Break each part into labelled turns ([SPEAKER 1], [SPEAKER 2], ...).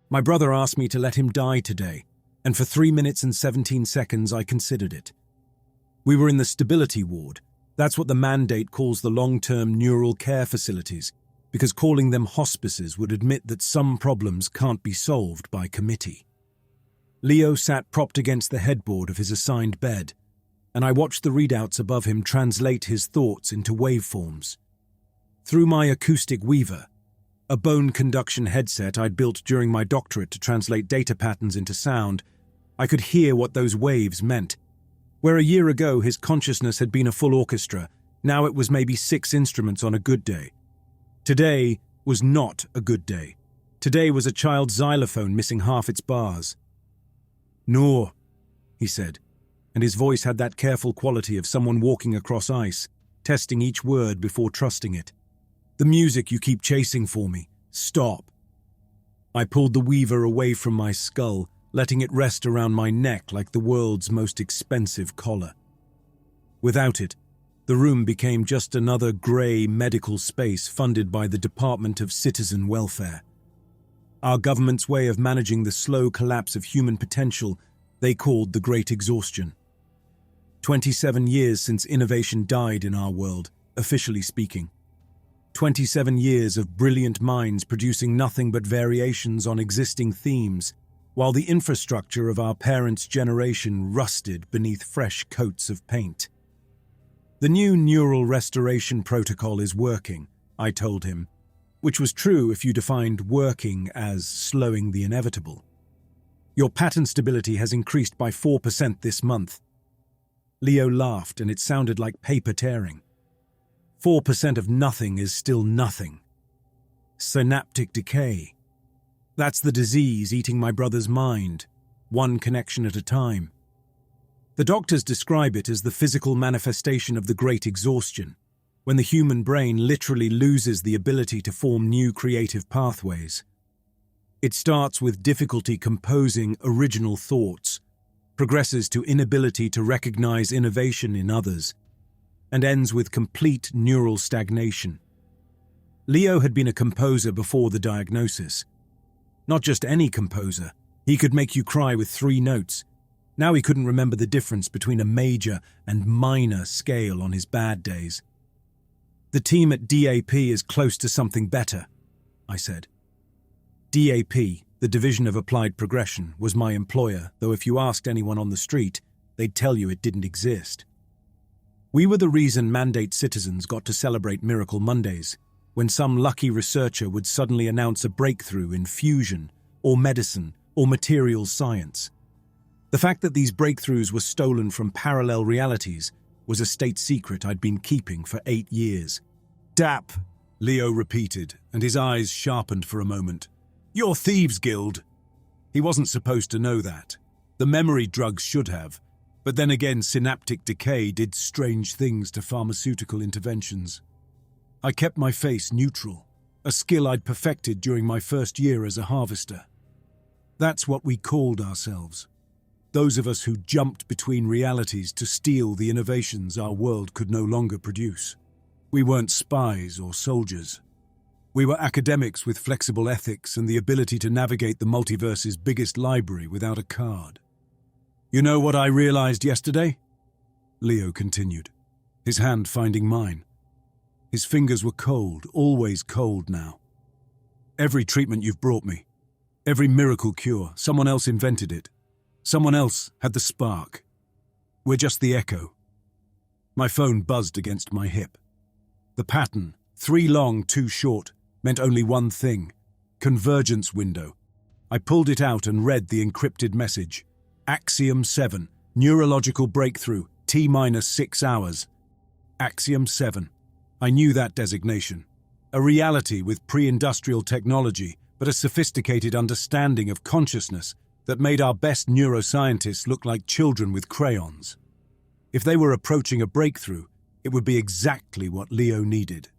[SPEAKER 1] My brother asked me to let him die today, and for 3 minutes and 17 seconds I considered it. We were in the stability ward. That's what the mandate calls the long-term neural care facilities, because calling them hospices would admit that some problems can't be solved by committee. Leo sat propped against the headboard of his assigned bed, and I watched the readouts above him translate his thoughts into waveforms. Through my acoustic weaver, a bone conduction headset I'd built during my doctorate to translate data patterns into sound, I could hear what those waves meant. Where a year ago his consciousness had been a full orchestra, now it was maybe 6 instruments on a good day. Today was not a good day. Today was a child's xylophone missing half its bars. "Noor," he said, and his voice had that careful quality of someone walking across ice, testing each word before trusting it. "The music you keep chasing for me, stop." I pulled the weaver away from my skull, letting it rest around my neck like the world's most expensive collar. Without it, the room became just another grey medical space funded by the Department of Citizen Welfare. Our government's way of managing the slow collapse of human potential they called the Great Exhaustion. 27 years since innovation died in our world, officially speaking. 27 years of brilliant minds producing nothing but variations on existing themes, while the infrastructure of our parents' generation rusted beneath fresh coats of paint. "The new neural restoration protocol is working," I told him, which was true if you defined working as slowing the inevitable. "Your pattern stability has increased by 4% this month." Leo laughed, and it sounded like paper tearing. 4% of nothing is still nothing. Synaptic decay. That's the disease eating my brother's mind, one connection at a time. The doctors describe it as the physical manifestation of the Great Exhaustion, when the human brain literally loses the ability to form new creative pathways. It starts with difficulty composing original thoughts, progresses to inability to recognize innovation in others, and ends with complete neural stagnation. Leo had been a composer before the diagnosis. Not just any composer. He could make you cry with 3 notes. Now he couldn't remember the difference between a major and minor scale on his bad days. "The team at DAP is close to something better," I said. DAP, the Division of Applied Progression, was my employer, though if you asked anyone on the street, they'd tell you it didn't exist. We were the reason Mandate citizens got to celebrate Miracle Mondays, when some lucky researcher would suddenly announce a breakthrough in fusion, or medicine, or materials science. The fact that these breakthroughs were stolen from parallel realities was a state secret I'd been keeping for 8 years. "DAP," Leo repeated, and his eyes sharpened for a moment. "Your Thieves Guild." He wasn't supposed to know that. The memory drugs should have, but then again synaptic decay did strange things to pharmaceutical interventions. I kept my face neutral, a skill I'd perfected during my first year as a harvester. That's what we called ourselves. Those of us who jumped between realities to steal the innovations our world could no longer produce. We weren't spies or soldiers. We were academics with flexible ethics and the ability to navigate the multiverse's biggest library without a card. "You know what I realized yesterday?" Leo continued, his hand finding mine. His fingers were cold, always cold now. "Every treatment you've brought me, every miracle cure, someone else invented it. Someone else had the spark. We're just the echo." My phone buzzed against my hip. The pattern, 3 long, 2 short, meant only one thing: convergence window. I pulled it out and read the encrypted message. Axiom 7, neurological breakthrough, T-6 hours. Axiom 7. I knew that designation. A reality with pre-industrial technology, but a sophisticated understanding of consciousness that made our best neuroscientists look like children with crayons. If they were approaching a breakthrough, it would be exactly what Leo needed.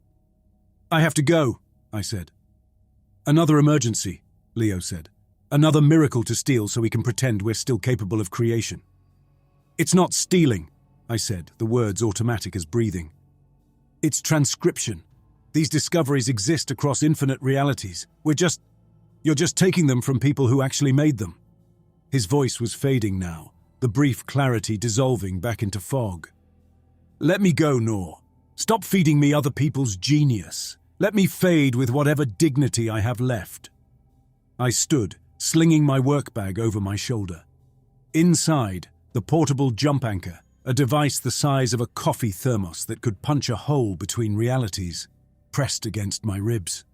[SPEAKER 1] "I have to go," I said. "Another emergency," Leo said. "Another miracle to steal so we can pretend we're still capable of creation." "It's not stealing," I said, the words automatic as breathing. "It's transcription. These discoveries exist across infinite realities. We're just..." You're just taking them from people who actually made them." His voice was fading now, the brief clarity dissolving back into fog. "Let me go, Noor. Stop feeding me other people's genius. Let me fade with whatever dignity I have left." I stood, slinging my work bag over my shoulder. Inside, the portable jump anchor, a device the size of a coffee thermos that could punch a hole between realities, pressed against my ribs.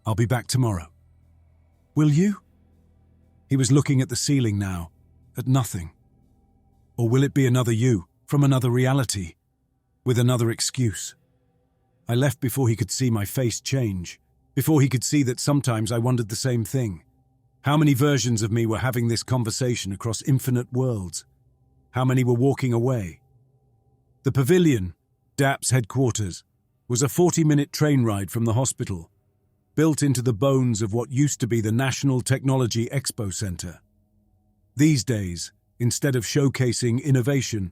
[SPEAKER 1] "I'll be back tomorrow." "Will you?" He was looking at the ceiling now, at nothing. "Or will it be another you, from another reality, with another excuse?" I left before he could see my face change, before he could see that sometimes I wondered the same thing. How many versions of me were having this conversation across infinite worlds? How many were walking away? The pavilion, DAP's headquarters, was a 40-minute train ride from the hospital, built into the bones of what used to be the National Technology Expo Center. These days, instead of showcasing innovation,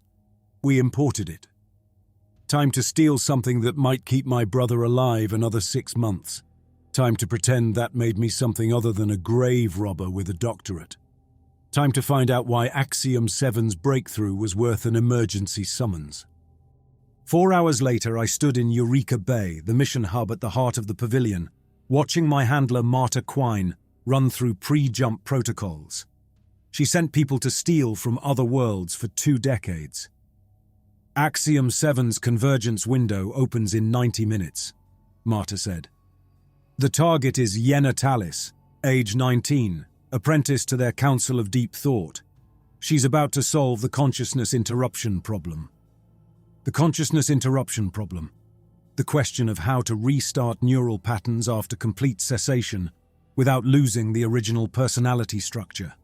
[SPEAKER 1] we imported it. Time to steal something that might keep my brother alive another 6 months. Time to pretend that made me something other than a grave robber with a doctorate. Time to find out why Axiom 7's breakthrough was worth an emergency summons. 4 hours later, I stood in Eureka Bay, the mission hub at the heart of the pavilion, watching my handler Marta Quine run through pre-jump protocols. She sent people to steal from other worlds for 2 decades. Axiom 7's convergence window opens in 90 minutes, Marta said. The target is Yenna Tallis, age 19, apprentice to their Council of Deep Thought. She's about to solve the consciousness interruption problem. The consciousness interruption problem. The question of how to restart neural patterns after complete cessation without losing the original personality structure.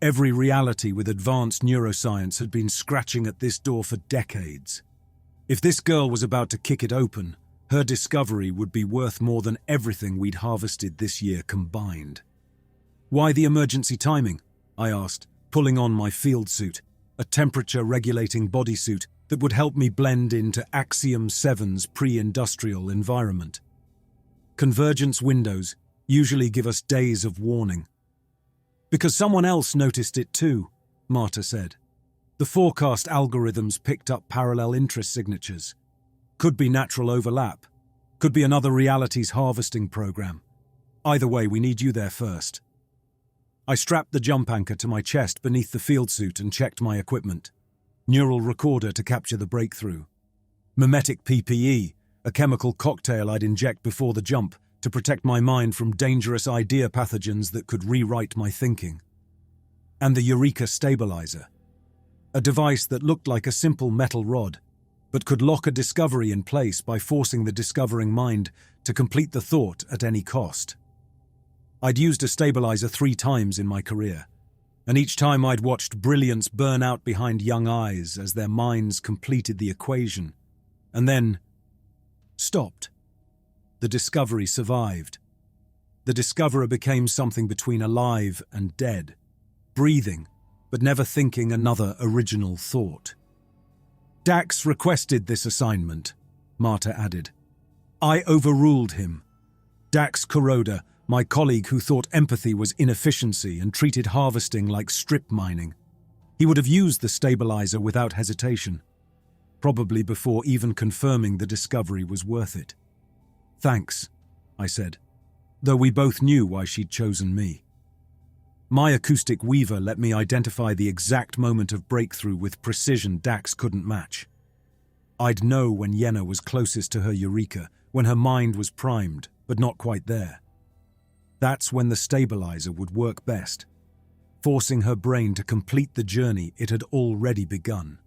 [SPEAKER 1] Every reality with advanced neuroscience had been scratching at this door for decades. If this girl was about to kick it open, her discovery would be worth more than everything we'd harvested this year combined. "Why the emergency timing?" I asked, pulling on my field suit, a temperature-regulating bodysuit that would help me blend into Axiom 7's pre-industrial environment. Convergence windows usually give us days of warning. "Because someone else noticed it too," Marta said. "The forecast algorithms picked up parallel interest signatures. Could be natural overlap. Could be another reality's harvesting program. Either way, we need you there first." I strapped the jump anchor to my chest beneath the field suit and checked my equipment. Neural recorder to capture the breakthrough. Mimetic PPE, a chemical cocktail I'd inject before the jump to protect my mind from dangerous idea pathogens that could rewrite my thinking. And the Eureka stabilizer, a device that looked like a simple metal rod, but could lock a discovery in place by forcing the discovering mind to complete the thought at any cost. I'd used a stabilizer 3 times in my career, and each time I'd watched brilliance burn out behind young eyes as their minds completed the equation, and then stopped. The discovery survived. The discoverer became something between alive and dead, breathing, but never thinking another original thought. "Dax requested this assignment," Marta added. "I overruled him. Dax Kuroda, my colleague who thought empathy was inefficiency and treated harvesting like strip mining. He would have used the stabilizer without hesitation, probably before even confirming the discovery was worth it. "Thanks," I said, though we both knew why she'd chosen me. My acoustic weaver let me identify the exact moment of breakthrough with precision Dax couldn't match. I'd know when Yenna was closest to her Eureka, when her mind was primed, but not quite there. That's when the stabilizer would work best, forcing her brain to complete the journey it had already begun.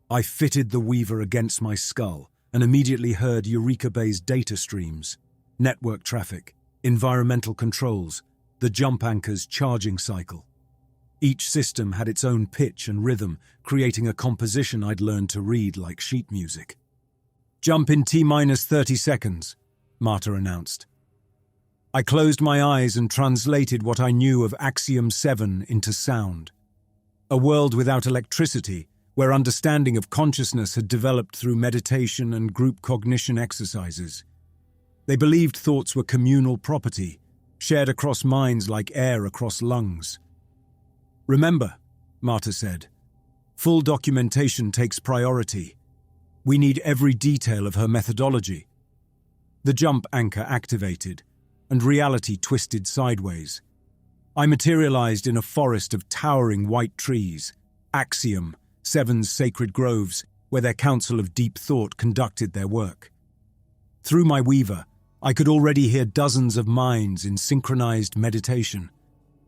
[SPEAKER 1] I fitted the weaver against my skull and immediately heard Eureka Bay's data streams, network traffic, environmental controls, the jump anchor's charging cycle. Each system had its own pitch and rhythm, creating a composition I'd learned to read like sheet music. "Jump in T-30 seconds, Marta announced. I closed my eyes and translated what I knew of Axiom 7 into sound. A world without electricity, where understanding of consciousness had developed through meditation and group cognition exercises. They believed thoughts were communal property, shared across minds like air across lungs. "Remember," Marta said, "full documentation takes priority. We need every detail of her methodology." The jump anchor activated, and reality twisted sideways. I materialized in a forest of towering white trees, Axiom, Seven's sacred groves, where their council of deep thought conducted their work. Through my weaver, I could already hear dozens of minds in synchronized meditation,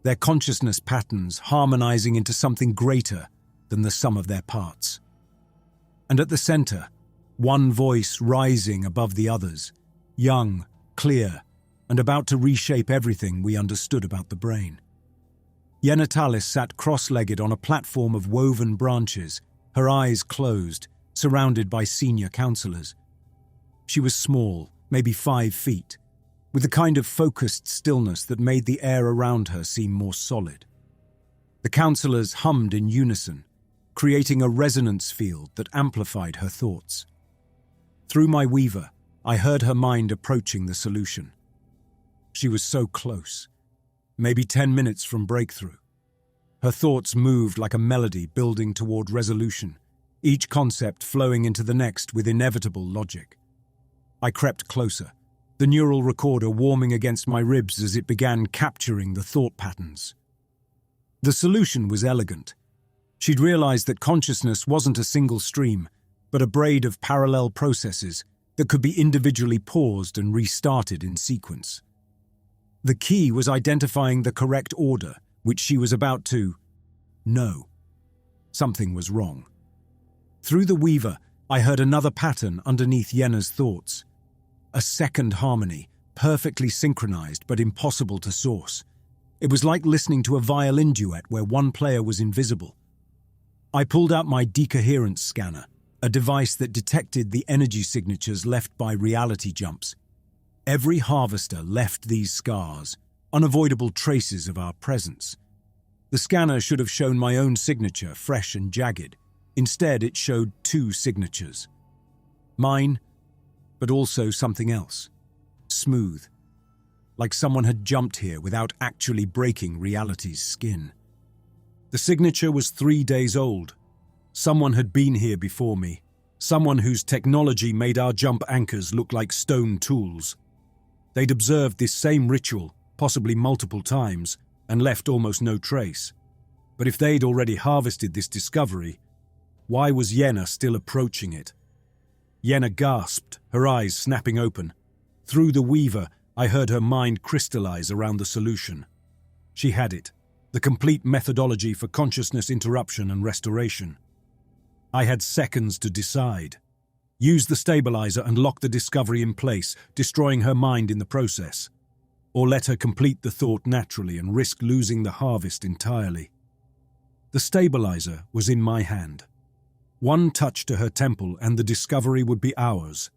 [SPEAKER 1] their consciousness patterns harmonizing into something greater than the sum of their parts. And at the center, one voice rising above the others, young, clear, and about to reshape everything we understood about the brain. Yenatalis sat cross-legged on a platform of woven branches, her eyes closed, surrounded by senior counselors. She was small, maybe 5 feet, with the kind of focused stillness that made the air around her seem more solid. The counselors hummed in unison, creating a resonance field that amplified her thoughts. Through my weaver, I heard her mind approaching the solution. She was so close, maybe 10 minutes from breakthrough. Her thoughts moved like a melody building toward resolution, each concept flowing into the next with inevitable logic. I crept closer, the neural recorder warming against my ribs as it began capturing the thought patterns. The solution was elegant. She'd realized that consciousness wasn't a single stream, but a braid of parallel processes that could be individually paused and restarted in sequence. The key was identifying the correct order, which she was about to know. Something was wrong. Through the weaver, I heard another pattern underneath Yenna's thoughts. A second harmony, perfectly synchronized but impossible to source. It was like listening to a violin duet where one player was invisible. I pulled out my decoherence scanner, a device that detected the energy signatures left by reality jumps. Every harvester left these scars, unavoidable traces of our presence. The scanner should have shown my own signature, fresh and jagged. Instead, it showed 2 signatures. Mine, but also something else. Smooth. Like someone had jumped here without actually breaking reality's skin. The signature was 3 days old. Someone had been here before me. Someone whose technology made our jump anchors look like stone tools. They'd observed this same ritual, possibly multiple times, and left almost no trace. But if they'd already harvested this discovery, why was Yenna still approaching it? Yenna gasped, her eyes snapping open. Through the weaver, I heard her mind crystallize around the solution. She had it, the complete methodology for consciousness interruption and restoration. I had seconds to decide. Use the stabilizer and lock the discovery in place, destroying her mind in the process. Or let her complete the thought naturally and risk losing the harvest entirely. The stabilizer was in my hand. One touch to her temple and the discovery would be ours.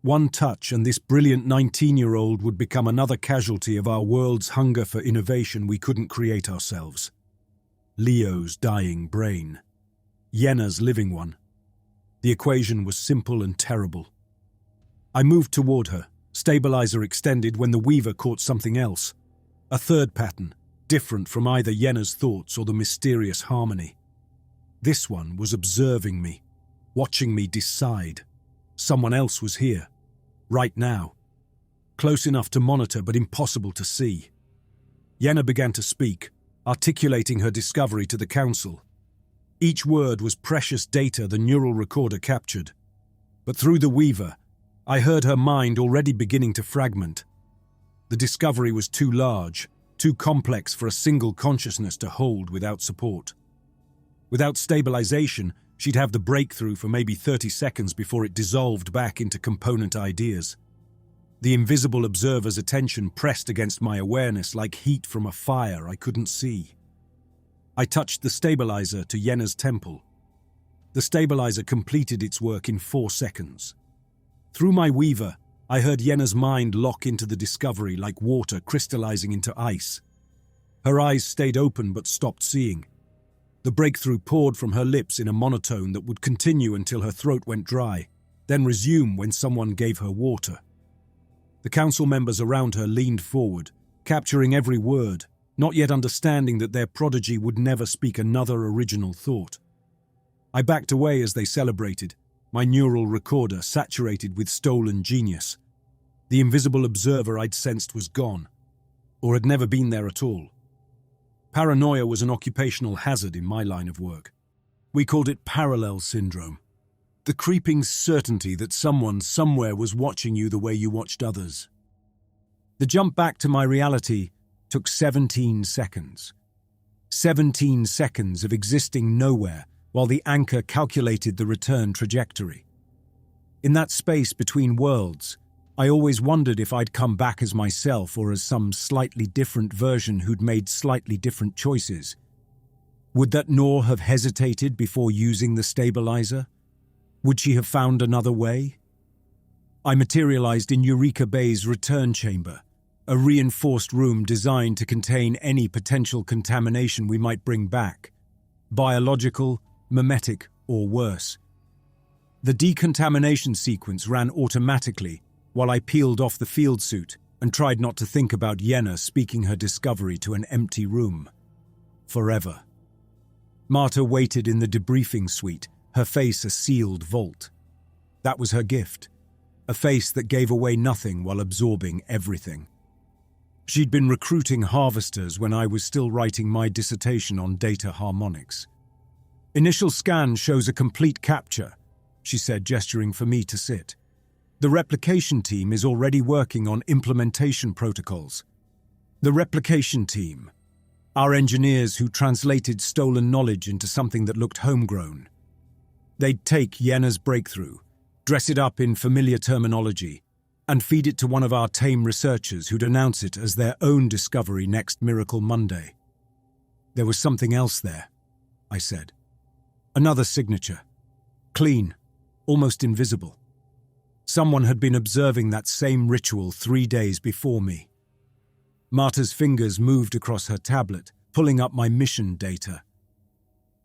[SPEAKER 1] One touch and this brilliant 19-year-old would become another casualty of our world's hunger for innovation we couldn't create ourselves. Leo's dying brain. Yenna's living one. The equation was simple and terrible. I moved toward her, stabilizer extended when the weaver caught something else. A third pattern, different from either Yenna's thoughts or the mysterious harmony. This one was observing me, watching me decide. Someone else was here, right now. Close enough to monitor but impossible to see. Yenna began to speak, articulating her discovery to the council. Each word was precious data the neural recorder captured. But through the weaver, I heard her mind already beginning to fragment. The discovery was too large, too complex for a single consciousness to hold without support. Without stabilization, she'd have the breakthrough for maybe 30 seconds before it dissolved back into component ideas. The invisible observer's attention pressed against my awareness like heat from a fire I couldn't see. I touched the stabilizer to Yenna's temple. The stabilizer completed its work in 4 seconds. Through my weaver, I heard Yenna's mind lock into the discovery like water crystallizing into ice. Her eyes stayed open but stopped seeing. The breakthrough poured from her lips in a monotone that would continue until her throat went dry, then resume when someone gave her water. The council members around her leaned forward, capturing every word, not yet understanding that their prodigy would never speak another original thought. I backed away as they celebrated, my neural recorder saturated with stolen genius. The invisible observer I'd sensed was gone, or had never been there at all. Paranoia was an occupational hazard in my line of work. We called it parallel syndrome. The creeping certainty that someone somewhere was watching you the way you watched others. The jump back to my reality took 17 seconds. 17 seconds of existing nowhere while the anchor calculated the return trajectory. In that space between worlds, I always wondered if I'd come back as myself or as some slightly different version who'd made slightly different choices. Would that Noor have hesitated before using the stabilizer? Would she have found another way? I materialized in Eureka Bay's return chamber, a reinforced room designed to contain any potential contamination we might bring back, biological, mimetic, or worse. The decontamination sequence ran automatically while I peeled off the field suit and tried not to think about Yenna speaking her discovery to an empty room. Forever. Marta waited in the debriefing suite, her face a sealed vault. That was her gift, a face that gave away nothing while absorbing everything. She'd been recruiting harvesters when I was still writing my dissertation on data harmonics. "Initial scan shows a complete capture," she said, gesturing for me to sit. "The replication team is already working on implementation protocols." The replication team, our engineers who translated stolen knowledge into something that looked homegrown. They'd take Yenna's breakthrough, dress it up in familiar terminology, and feed it to one of our tame researchers who'd announce it as their own discovery next Miracle Monday. There was something else there, I said. Another signature. Clean, almost invisible. Someone had been observing that same ritual 3 days before me. Marta's fingers moved across her tablet, pulling up my mission data.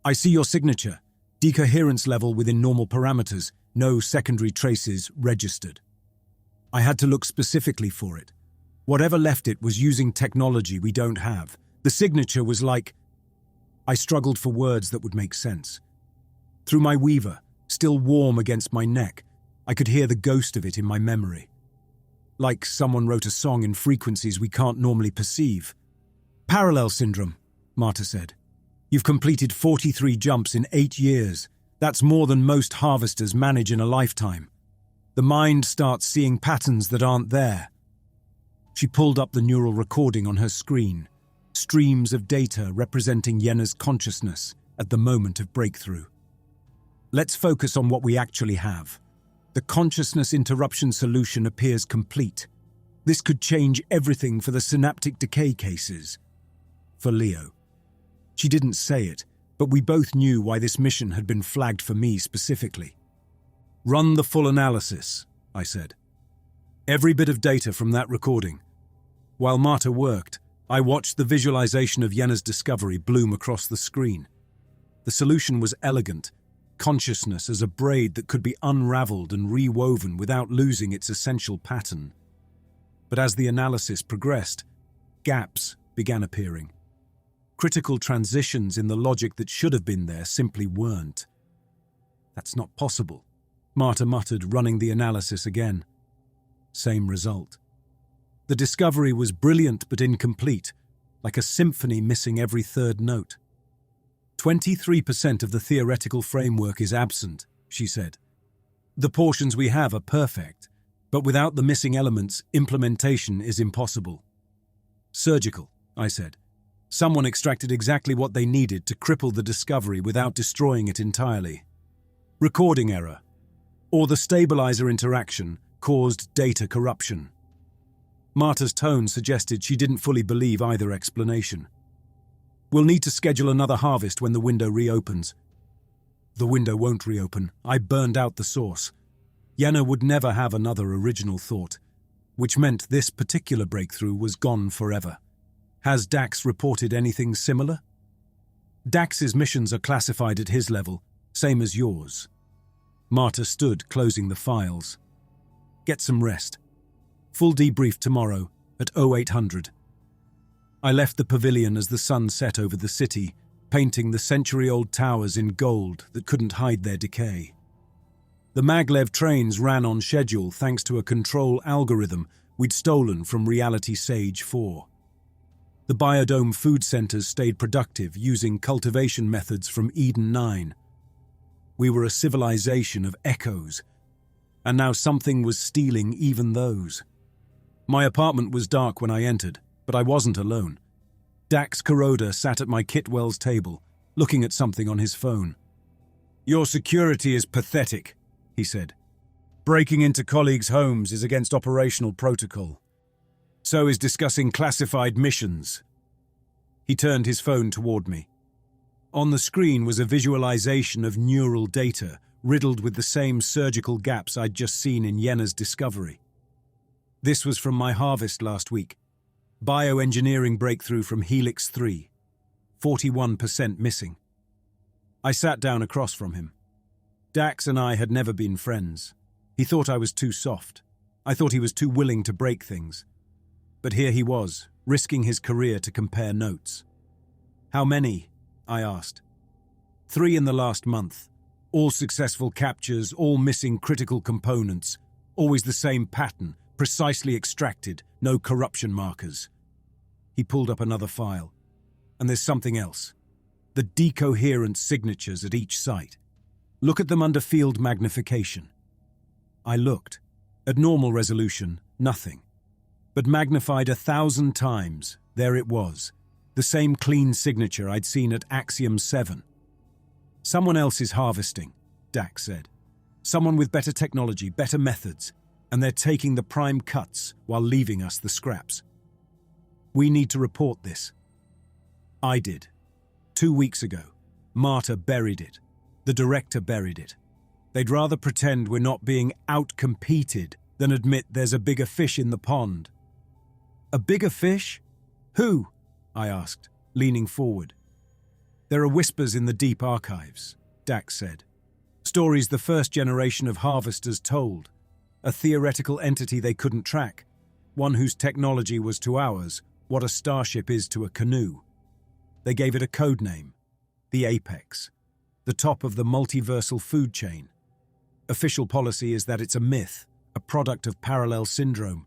[SPEAKER 1] "I see your signature. Decoherence level within normal parameters. No secondary traces registered." I had to look specifically for it. Whatever left it was using technology we don't have. The signature was like... I struggled for words that would make sense. Through my weaver, still warm against my neck, I could hear the ghost of it in my memory. Like someone wrote a song in frequencies we can't normally perceive. "Parallel syndrome," Marta said. "You've completed 43 jumps in 8 years. That's more than most harvesters manage in a lifetime. The mind starts seeing patterns that aren't there." She pulled up the neural recording on her screen, streams of data representing Yenna's consciousness at the moment of breakthrough. "Let's focus on what we actually have. The consciousness interruption solution appears complete. This could change everything for the synaptic decay cases." For Leo. She didn't say it, but we both knew why this mission had been flagged for me specifically. "Run the full analysis," I said. "Every bit of data from that recording." While Marta worked, I watched the visualization of Yenna's discovery bloom across the screen. The solution was elegant, consciousness as a braid that could be unraveled and rewoven without losing its essential pattern. But as the analysis progressed, gaps began appearing. Critical transitions in the logic that should have been there simply weren't. "That's not possible," Marta muttered, running the analysis again. Same result. The discovery was brilliant but incomplete, like a symphony missing every third note. 23% of the theoretical framework is absent, she said. "The portions we have are perfect, but without the missing elements, implementation is impossible." "Surgical," I said. "Someone extracted exactly what they needed to cripple the discovery without destroying it entirely. Recording error, or the stabilizer interaction caused data corruption." Marta's tone suggested she didn't fully believe either explanation. "We'll need to schedule another harvest when the window reopens." "The window won't reopen. I burned out the source." Yenna would never have another original thought, which meant this particular breakthrough was gone forever. "Has Dax reported anything similar?" "Dax's missions are classified at his level, same as yours." Marta stood, closing the files. "Get some rest. Full debrief tomorrow at 0800. I left the pavilion as the sun set over the city, painting the century-old towers in gold that couldn't hide their decay. The maglev trains ran on schedule thanks to a control algorithm we'd stolen from Reality Sage 4. The Biodome food centers stayed productive using cultivation methods from Eden 9. We were a civilization of echoes, and now something was stealing even those. My apartment was dark when I entered, but I wasn't alone. Dax Kuroda sat at my Kitwell's table, looking at something on his phone. "Your security is pathetic," he said. "Breaking into colleagues' homes is against operational protocol. So is discussing classified missions." He turned his phone toward me. On the screen was a visualization of neural data riddled with the same surgical gaps I'd just seen in Yenna's discovery. This was from my harvest last week. Bioengineering breakthrough from Helix 3. 41% missing. I sat down across from him. Dax and I had never been friends. He thought I was too soft. I thought he was too willing to break things. But here he was, risking his career to compare notes. "How many?" I asked. "3 in the last month. All successful captures, all missing critical components. Always the same pattern, precisely extracted, no corruption markers." He pulled up another file. "And there's something else. The decoherent signatures at each site. Look at them under field magnification." I looked. At normal resolution, nothing. But magnified 1,000 times, there it was. The same clean signature I'd seen at Axiom 7. "Someone else is harvesting," Dax said. "Someone with better technology, better methods, and they're taking the prime cuts while leaving us the scraps. We need to report this." I did. 2 weeks ago, Marta buried it. The director buried it. They'd rather pretend we're not being out-competed than admit there's a bigger fish in the pond. "A bigger fish? Who?" I asked, leaning forward. "There are whispers in the deep archives," Dax said. "Stories the first generation of harvesters told. A theoretical entity they couldn't track. One whose technology was to ours what a starship is to a canoe. They gave it a code name. The Apex. The top of the multiversal food chain. Official policy is that it's a myth, a product of parallel syndrome.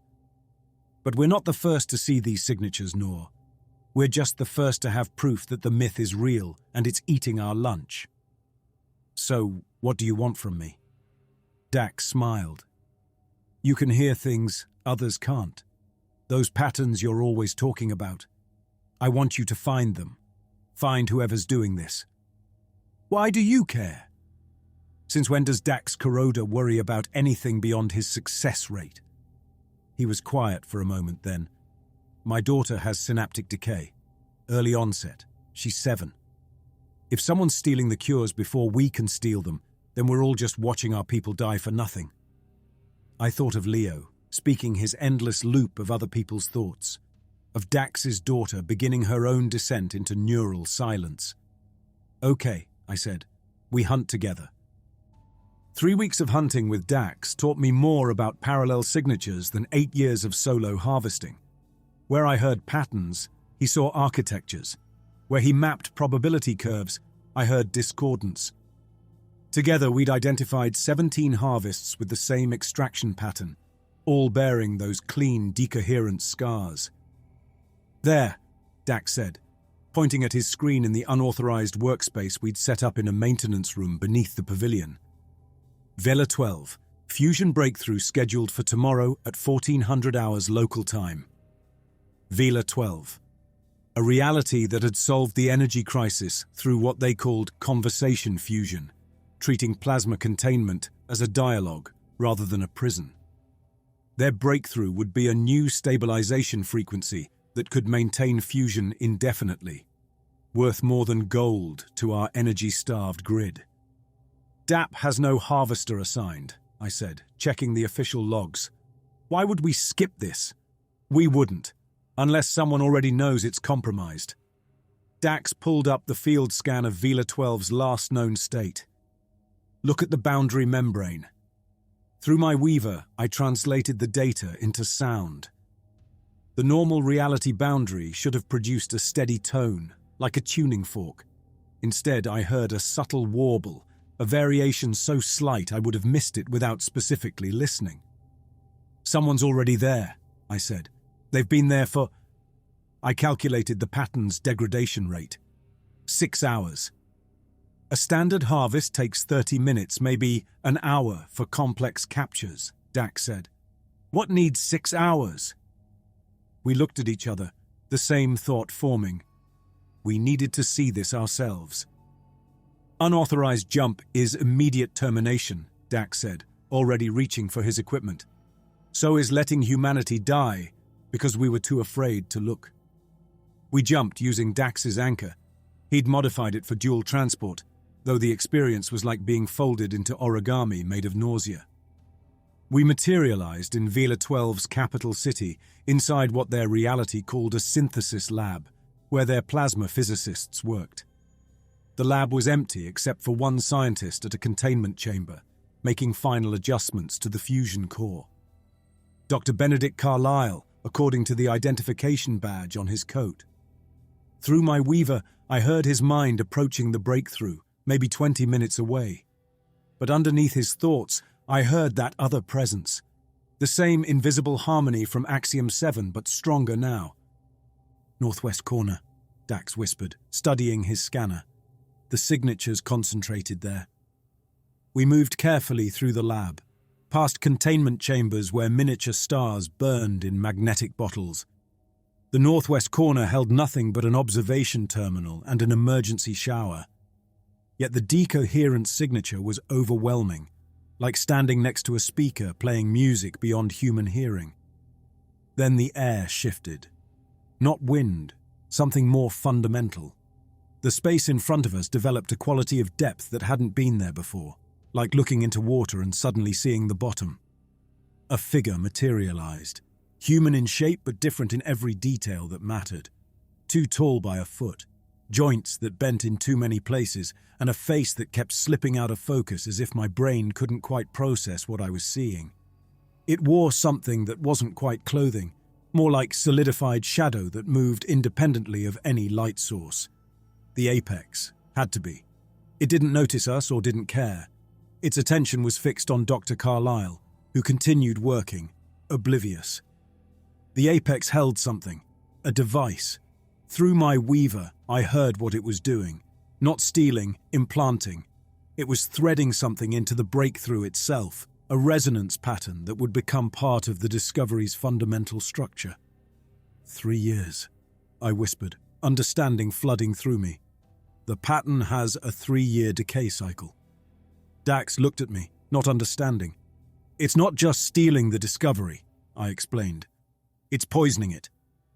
[SPEAKER 1] But we're not the first to see these signatures, Noor. We're just the first to have proof that the myth is real and it's eating our lunch." "So, what do you want from me?" Dax smiled. "You can hear things others can't. Those patterns you're always talking about. I want you to find them. Find whoever's doing this." "Why do you care?" "Since when does Dax Kuroda worry about anything beyond his success rate?" He was quiet for a moment then. "My daughter has synaptic decay. Early onset. She's 7. If someone's stealing the cures before we can steal them, then we're all just watching our people die for nothing." I thought of Leo, speaking his endless loop of other people's thoughts. Of Dax's daughter beginning her own descent into neural silence. "Okay," I said. "We hunt together." 3 weeks of hunting with Dax taught me more about parallel signatures than 8 years of solo harvesting. Where I heard patterns, he saw architectures. Where he mapped probability curves, I heard discordance. Together we'd identified 17 harvests with the same extraction pattern, all bearing those clean, decoherent scars. "There," Dax said, pointing at his screen in the unauthorized workspace we'd set up in a maintenance room beneath the pavilion. "Vela 12, fusion breakthrough scheduled for tomorrow at 1400 hours local time. Vela 12. A reality that had solved the energy crisis through what they called conversation fusion, treating plasma containment as a dialogue rather than a prison. Their breakthrough would be a new stabilization frequency that could maintain fusion indefinitely, worth more than gold to our energy-starved grid. "DAP has no harvester assigned," I said, checking the official logs. "Why would we skip this?" "We wouldn't, unless someone already knows it's compromised." Dax pulled up the field scan of Vela 12's last known state. "Look at the boundary membrane." Through my weaver, I translated the data into sound. The normal reality boundary should have produced a steady tone, like a tuning fork. Instead, I heard a subtle warble, a variation so slight I would have missed it without specifically listening. "Someone's already there," I said. "They've been there for—" I calculated the pattern's degradation rate. 6 hours. A standard harvest takes 30 minutes, maybe an hour for complex captures, Dax said. What needs 6 hours? We looked at each other, the same thought forming. We needed to see this ourselves. Unauthorized jump is immediate termination, Dax said, already reaching for his equipment. So is letting humanity die, because we were too afraid to look. We jumped using Dax's anchor. He'd modified it for dual transport, though the experience was like being folded into origami made of nausea. We materialized in Vela 12's capital city, inside what their reality called a synthesis lab, where their plasma physicists worked. The lab was empty except for one scientist at a containment chamber, making final adjustments to the fusion core. Dr. Benedict Carlyle, according to the identification badge on his coat. Through my weaver, I heard his mind approaching the breakthrough, maybe 20 minutes away. But underneath his thoughts, I heard that other presence. The same invisible harmony from Axiom 7, but stronger now. "Northwest corner," Dax whispered, studying his scanner. The signatures concentrated there. We moved carefully through the lab, past containment chambers where miniature stars burned in magnetic bottles. The northwest corner held nothing but an observation terminal and an emergency shower. Yet the decoherent signature was overwhelming, like standing next to a speaker playing music beyond human hearing. Then the air shifted. Not wind, something more fundamental. The space in front of us developed a quality of depth that hadn't been there before, like looking into water and suddenly seeing the bottom. A figure materialized, human in shape but different in every detail that mattered. Too tall by a foot, joints that bent in too many places, and a face that kept slipping out of focus as if my brain couldn't quite process what I was seeing. It wore something that wasn't quite clothing, more like solidified shadow that moved independently of any light source. The apex had to be. It didn't notice us or didn't care. Its attention was fixed on Dr. Carlyle, who continued working, oblivious. The apex held something, a device. Through my weaver, I heard what it was doing. Not stealing, implanting. It was threading something into the breakthrough itself, a resonance pattern that would become part of the discovery's fundamental structure. 3 years, I whispered, understanding flooding through me. The pattern has a 3-year decay cycle. Dax looked at me, not understanding. It's not just stealing the discovery, I explained. It's poisoning it.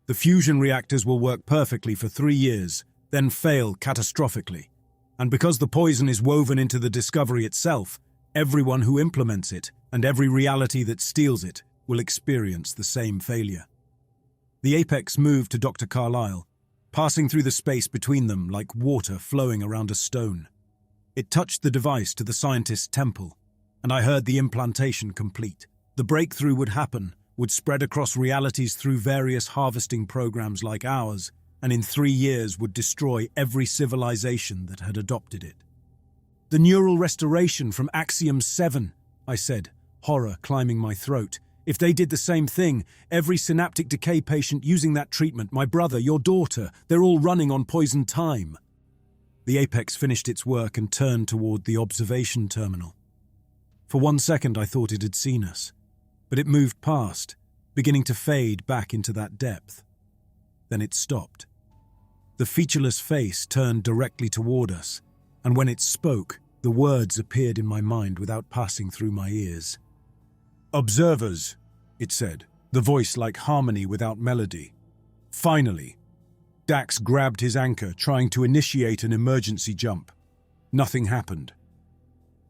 [SPEAKER 1] The fusion reactors will work perfectly for 3 years, then fail catastrophically. And because the poison is woven into the discovery itself, everyone who implements it and every reality that steals it will experience the same failure. The apex moved to Dr. Carlyle, passing through the space between them like water flowing around a stone. It touched the device to the scientist's temple, and I heard the implantation complete. The breakthrough would happen, would spread across realities through various harvesting programs like ours, and in 3 years would destroy every civilization that had adopted it. "The neural restoration from Axiom 7, I said, horror climbing my throat. If they did the same thing, every synaptic decay patient using that treatment, my brother, your daughter, they're all running on poisoned time." The apex finished its work and turned toward the observation terminal. For 1 second I thought it had seen us, but it moved past, beginning to fade back into that depth. Then it stopped. The featureless face turned directly toward us, and when it spoke, the words appeared in my mind without passing through my ears. "Observers," it said, the voice like harmony without melody. "Finally." Dax grabbed his anchor, trying to initiate an emergency jump. Nothing happened.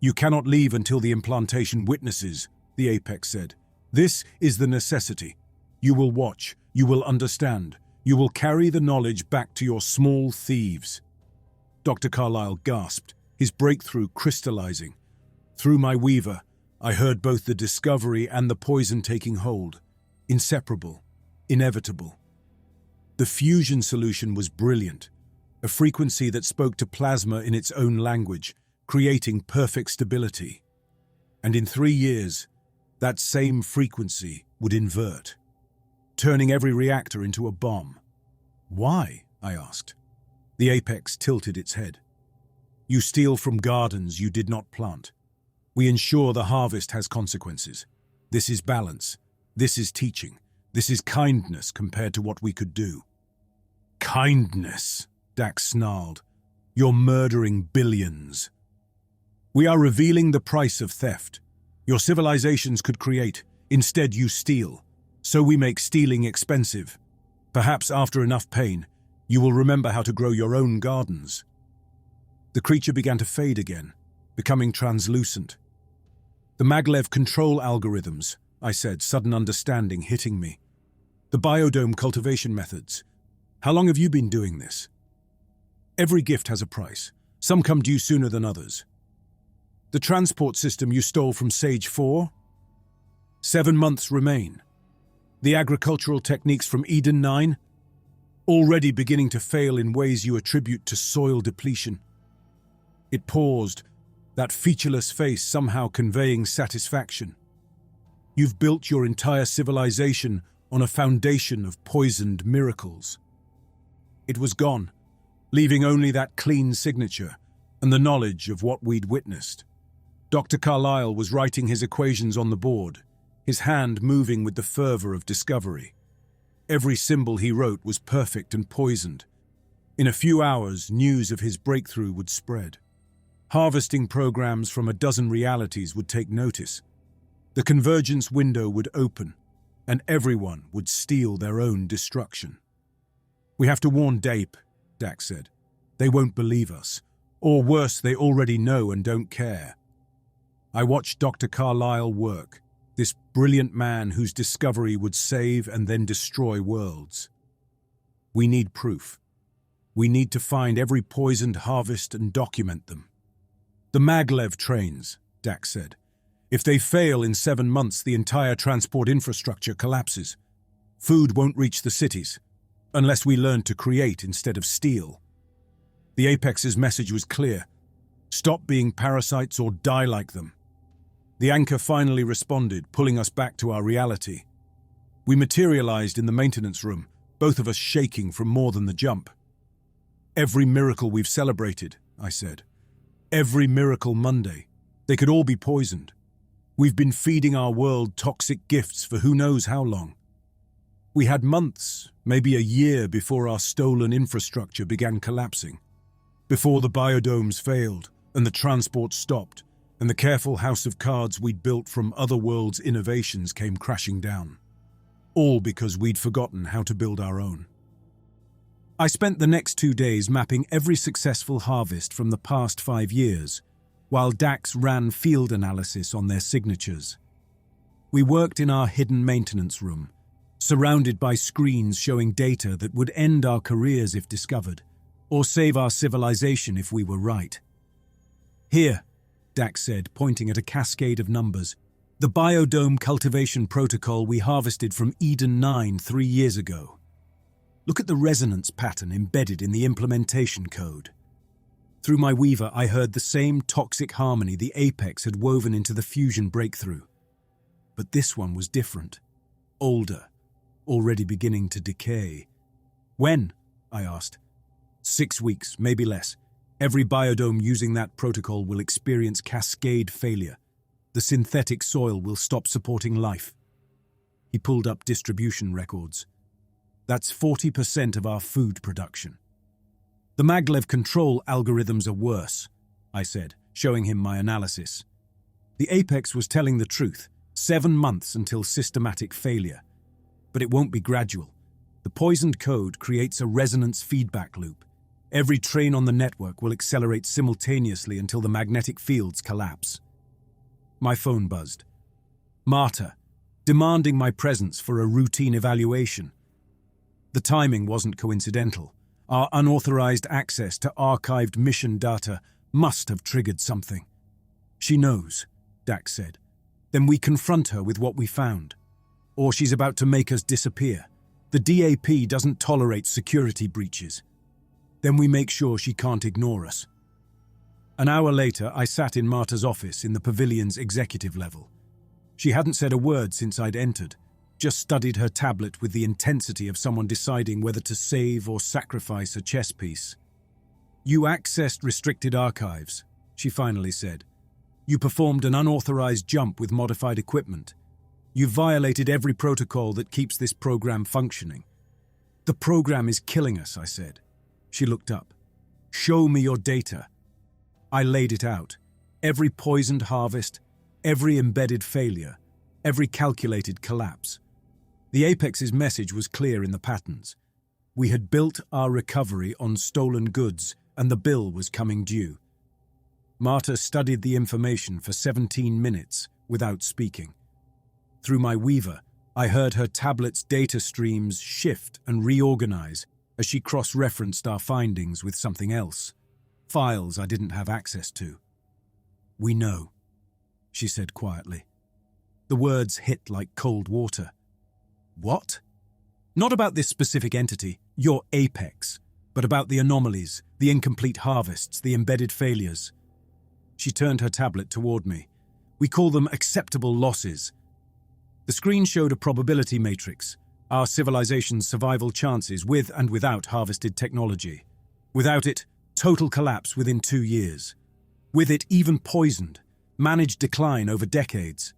[SPEAKER 1] "You cannot leave until the implantation witnesses," the apex said. "This is the necessity. You will watch, you will understand, you will carry the knowledge back to your small thieves." Dr. Carlyle gasped, his breakthrough crystallizing. Through my weaver, I heard both the discovery and the poison taking hold, inseparable. inevitable. The fusion solution was brilliant, a frequency that spoke to plasma in its own language, creating perfect stability. And in 3 years, that same frequency would invert, turning every reactor into a bomb. Why? I asked. The apex tilted its head. You steal from gardens you did not plant. We ensure the harvest has consequences. This is balance. This is teaching. This is kindness compared to what we could do. Kindness, Dax snarled. You're murdering billions. We are revealing the price of theft. Your civilizations could create. Instead, you steal. So we make stealing expensive. Perhaps after enough pain, you will remember how to grow your own gardens. The creature began to fade again, becoming translucent. The maglev control algorithms, I said, sudden understanding hitting me. The biodome cultivation methods. How long have you been doing this? Every gift has a price. Some come due sooner than others. The transport system you stole from Sage 4? 7 months remain. The agricultural techniques from Eden 9? Already beginning to fail in ways you attribute to soil depletion. It paused, that featureless face somehow conveying satisfaction. You've built your entire civilization on a foundation of poisoned miracles. It was gone, leaving only that clean signature and the knowledge of what we'd witnessed. Dr. Carlyle was writing his equations on the board, his hand moving with the fervor of discovery. Every symbol he wrote was perfect and poisoned. In a few hours, news of his breakthrough would spread. Harvesting programs from a dozen realities would take notice. The convergence window would open, and everyone would steal their own destruction. We have to warn Dape, Dax said. They won't believe us. Or worse, they already know and don't care. I watched Dr. Carlyle work, this brilliant man whose discovery would save and then destroy worlds. We need proof. We need to find every poisoned harvest and document them. The maglev trains, Dax said. If they fail in 7 months, the entire transport infrastructure collapses. Food won't reach the cities, unless we learn to create instead of steal. The Apex's message was clear. Stop being parasites or die like them. The anchor finally responded, pulling us back to our reality. We materialized in the maintenance room, both of us shaking from more than the jump. Every miracle we've celebrated, I said. Every miracle Monday. They could all be poisoned. We've been feeding our world toxic gifts for who knows how long. We had months, maybe a year before our stolen infrastructure began collapsing. Before the biodomes failed, and the transport stopped, and the careful house of cards we'd built from other worlds' innovations came crashing down. All because we'd forgotten how to build our own. I spent the next 2 days mapping every successful harvest from the past 5 years, while Dax ran field analysis on their signatures. We worked in our hidden maintenance room, surrounded by screens showing data that would end our careers if discovered, or save our civilization if we were right. Here, Dax said, pointing at a cascade of numbers, the biodome cultivation protocol we harvested from Eden 9 3 years ago. Look at the resonance pattern embedded in the implementation code. Through my weaver, I heard the same toxic harmony the Apex had woven into the fusion breakthrough. But this one was different. Older, already beginning to decay. When? I asked. 6 weeks, maybe less. Every biodome using that protocol will experience cascade failure. The synthetic soil will stop supporting life. He pulled up distribution records. That's 40% of our food production. The maglev control algorithms are worse, I said, showing him my analysis. The Apex was telling the truth, 7 months until systematic failure. But it won't be gradual. The poisoned code creates a resonance feedback loop. Every train on the network will accelerate simultaneously until the magnetic fields collapse. My phone buzzed. Marta, demanding my presence for a routine evaluation. The timing wasn't coincidental. Our unauthorized access to archived mission data must have triggered something. She knows, Dax said. Then we confront her with what we found. Or she's about to make us disappear. The DAP doesn't tolerate security breaches. Then we make sure she can't ignore us. An hour later, I sat in Marta's office in the pavilion's executive level. She hadn't said a word since I'd entered, just studied her tablet with the intensity of someone deciding whether to save or sacrifice a chess piece. "You accessed restricted archives," she finally said. "You performed an unauthorized jump with modified equipment. You violated every protocol that keeps this program functioning." "The program is killing us," I said. She looked up. "Show me your data." I laid it out. Every poisoned harvest, every embedded failure, every calculated collapse. The Apex's message was clear in the patterns. We had built our recovery on stolen goods, and the bill was coming due. Marta studied the information for 17 minutes without speaking. Through my weaver, I heard her tablet's data streams shift and reorganize as she cross-referenced our findings with something else. Files I didn't have access to. "We know," she said quietly. The words hit like cold water. "What?" "Not about this specific entity, your Apex, but about the anomalies, the incomplete harvests, the embedded failures." She turned her tablet toward me. "We call them acceptable losses." The screen showed a probability matrix, our civilization's survival chances with and without harvested technology. Without it, total collapse within 2 years. With it, even poisoned, managed decline over decades.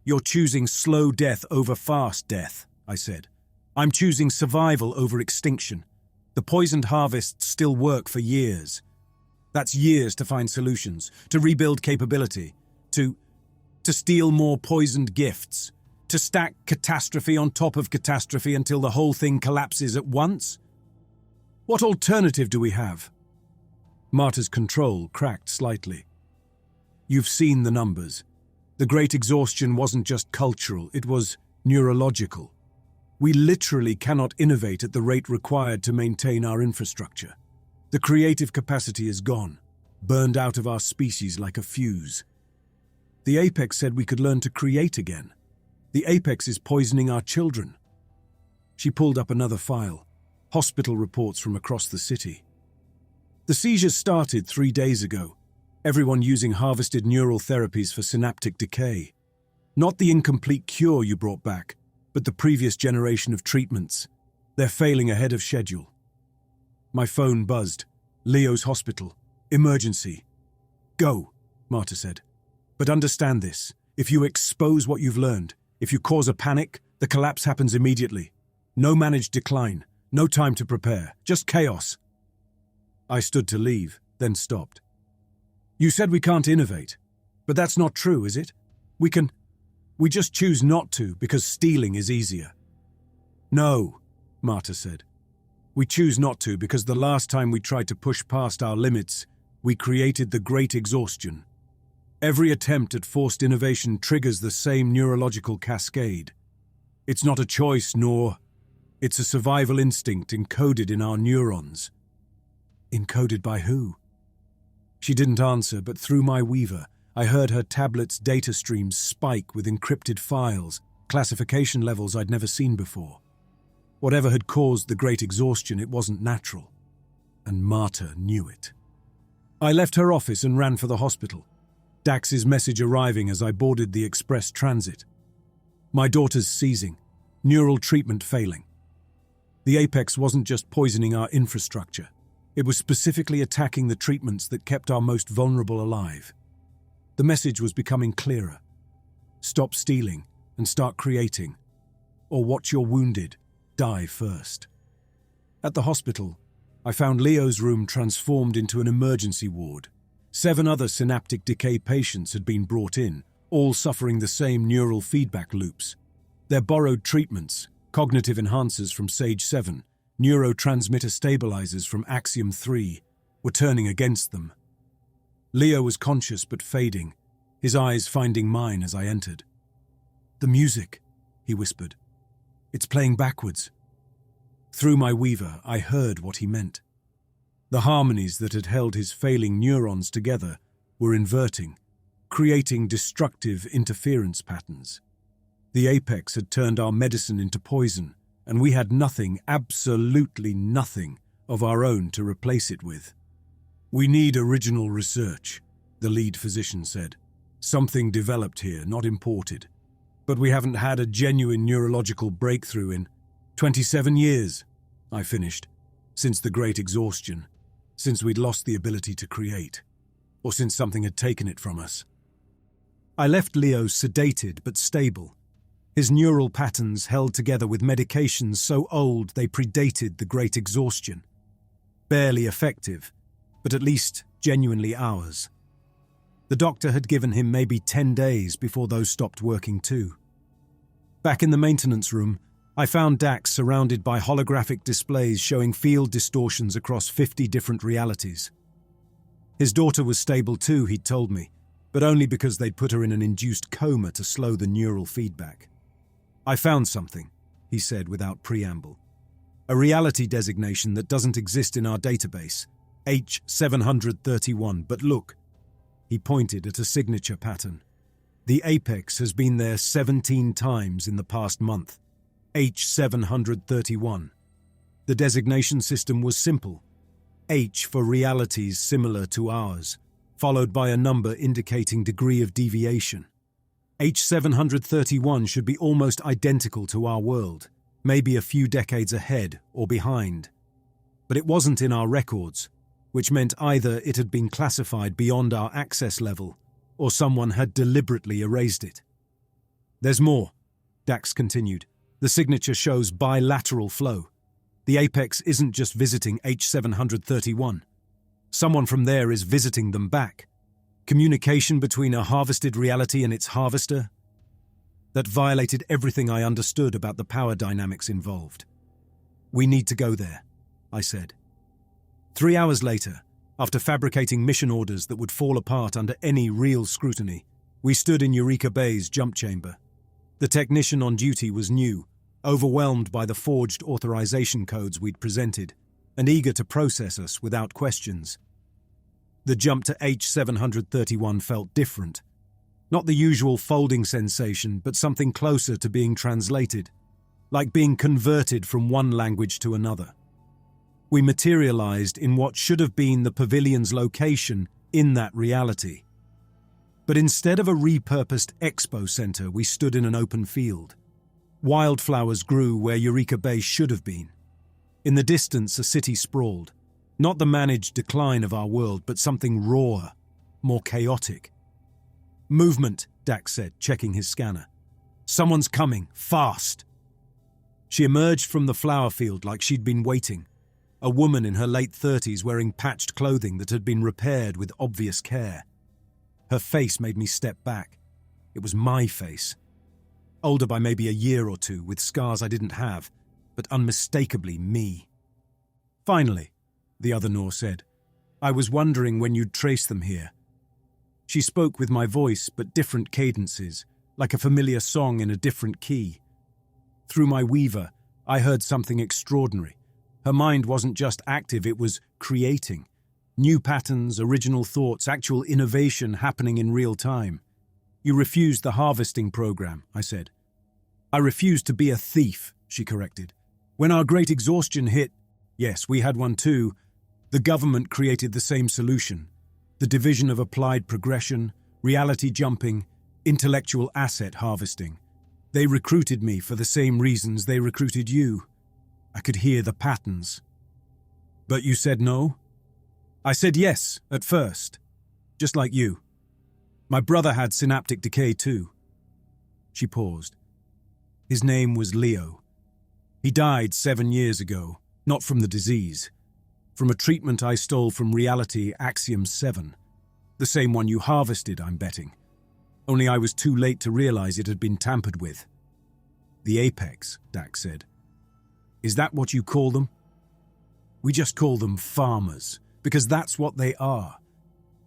[SPEAKER 1] "You're choosing slow death over fast death," I said. "I'm choosing survival over extinction. The poisoned harvests still work for years. That's years to find solutions, to rebuild capability, to steal more poisoned gifts, to stack catastrophe on top of catastrophe until the whole thing collapses at once. What alternative do we have?" Marta's control cracked slightly. "You've seen the numbers. The great exhaustion wasn't just cultural, it was neurological. We literally cannot innovate at the rate required to maintain our infrastructure. The creative capacity is gone, burned out of our species like a fuse. The Apex said we could learn to create again. The Apex is poisoning our children." She pulled up another file, hospital reports from across the city. "The seizures started 3 days ago, everyone using harvested neural therapies for synaptic decay. Not the incomplete cure you brought back, but the previous generation of treatments. They're failing ahead of schedule." My phone buzzed. "Leo's hospital. Emergency." "Go," Marta said. "But understand this. If you expose what you've learned, if you cause a panic, the collapse happens immediately. No managed decline, no time to prepare, just chaos." I stood to leave, then stopped. "You said we can't innovate, but that's not true, is it? We just choose not to because stealing is easier." "No," Marta said. "We choose not to because the last time we tried to push past our limits, we created the great exhaustion. Every attempt at forced innovation triggers the same neurological cascade. It's not a choice, nor it's a survival instinct encoded in our neurons." "Encoded by who?" She didn't answer, but through my weaver, I heard her tablet's data streams spike with encrypted files, classification levels I'd never seen before. Whatever had caused the great exhaustion, it wasn't natural. And Marta knew it. I left her office and ran for the hospital. Dax's message arriving as I boarded the express transit. My daughter's seizing, neural treatment failing. The Apex wasn't just poisoning our infrastructure. It was specifically attacking the treatments that kept our most vulnerable alive. The message was becoming clearer. Stop stealing and start creating. Or watch your wounded die first. At the hospital, I found Leo's room transformed into an emergency ward. 7 other synaptic decay patients had been brought in, all suffering the same neural feedback loops. Their borrowed treatments, cognitive enhancers from Sage 7, neurotransmitter stabilizers from Axiom 3, were turning against them. Leo was conscious but fading, his eyes finding mine as I entered. "The music," he whispered. "It's playing backwards." Through my weaver, I heard what he meant. The harmonies that had held his failing neurons together were inverting, creating destructive interference patterns. The Apex had turned our medicine into poison, and we had nothing, absolutely nothing, of our own to replace it with. "We need original research," the lead physician said. "Something developed here, not imported. But we haven't had a genuine neurological breakthrough in 27 years, I finished. Since the Great Exhaustion, since we'd lost the ability to create, or since something had taken it from us." I left Leo sedated but stable. His neural patterns held together with medications so old they predated the Great Exhaustion. Barely effective, but at least genuinely ours. The doctor had given him maybe 10 days before those stopped working too. Back in the maintenance room, I found Dax surrounded by holographic displays showing field distortions across 50 different realities. His daughter was stable too, he'd told me, but only because they'd put her in an induced coma to slow the neural feedback. "I found something," he said without preamble. "A reality designation that doesn't exist in our database, H731, but look." He pointed at a signature pattern. "The apex has been there 17 times in the past month. H731. The designation system was simple. H for realities similar to ours, followed by a number indicating degree of deviation. H731 should be almost identical to our world, maybe a few decades ahead or behind. But it wasn't in our records, which meant either it had been classified beyond our access level, or someone had deliberately erased it. "There's more," Dax continued. "The signature shows bilateral flow. The apex isn't just visiting H731. Someone from there is visiting them back. Communication between a harvested reality and its harvester? That violated everything I understood about the power dynamics involved. We need to go there," I said. 3 hours later, after fabricating mission orders that would fall apart under any real scrutiny, we stood in Eureka Bay's jump chamber. The technician on duty was new, overwhelmed by the forged authorization codes we'd presented, and eager to process us without questions. The jump to H731 felt different. Not the usual folding sensation, but something closer to being translated, like being converted from one language to another. We materialized in what should have been the pavilion's location in that reality. But instead of a repurposed expo center, we stood in an open field. Wildflowers grew where Eureka Bay should have been. In the distance, a city sprawled. Not the managed decline of our world, but something rawer, more chaotic. "Movement," Dax said, checking his scanner. "Someone's coming, fast." She emerged from the flower field like she'd been waiting. A woman in her late 30s wearing patched clothing that had been repaired with obvious care. Her face made me step back. It was my face. Older by maybe a year or two, with scars I didn't have, but unmistakably me. "Finally," the other Nor said. "I was wondering when you'd trace them here." She spoke with my voice, but different cadences, like a familiar song in a different key. Through my weaver, I heard something extraordinary. Her mind wasn't just active, it was creating. New patterns, original thoughts, actual innovation happening in real time. "You refused the harvesting program," I said. "I refused to be a thief," she corrected. "When our Great Exhaustion hit, yes, we had one too, the government created the same solution. The division of applied progression, reality jumping, intellectual asset harvesting. They recruited me for the same reasons they recruited you. I could hear the patterns." "But you said no?" "I said yes, at first. Just like you. My brother had synaptic decay too." She paused. "His name was Leo. He died 7 years ago, not from the disease. From a treatment I stole from Reality Axiom 7. The same one you harvested, I'm betting. Only I was too late to realize it had been tampered with." "The apex," Dax said. "Is that what you call them?" "We just call them farmers, because that's what they are.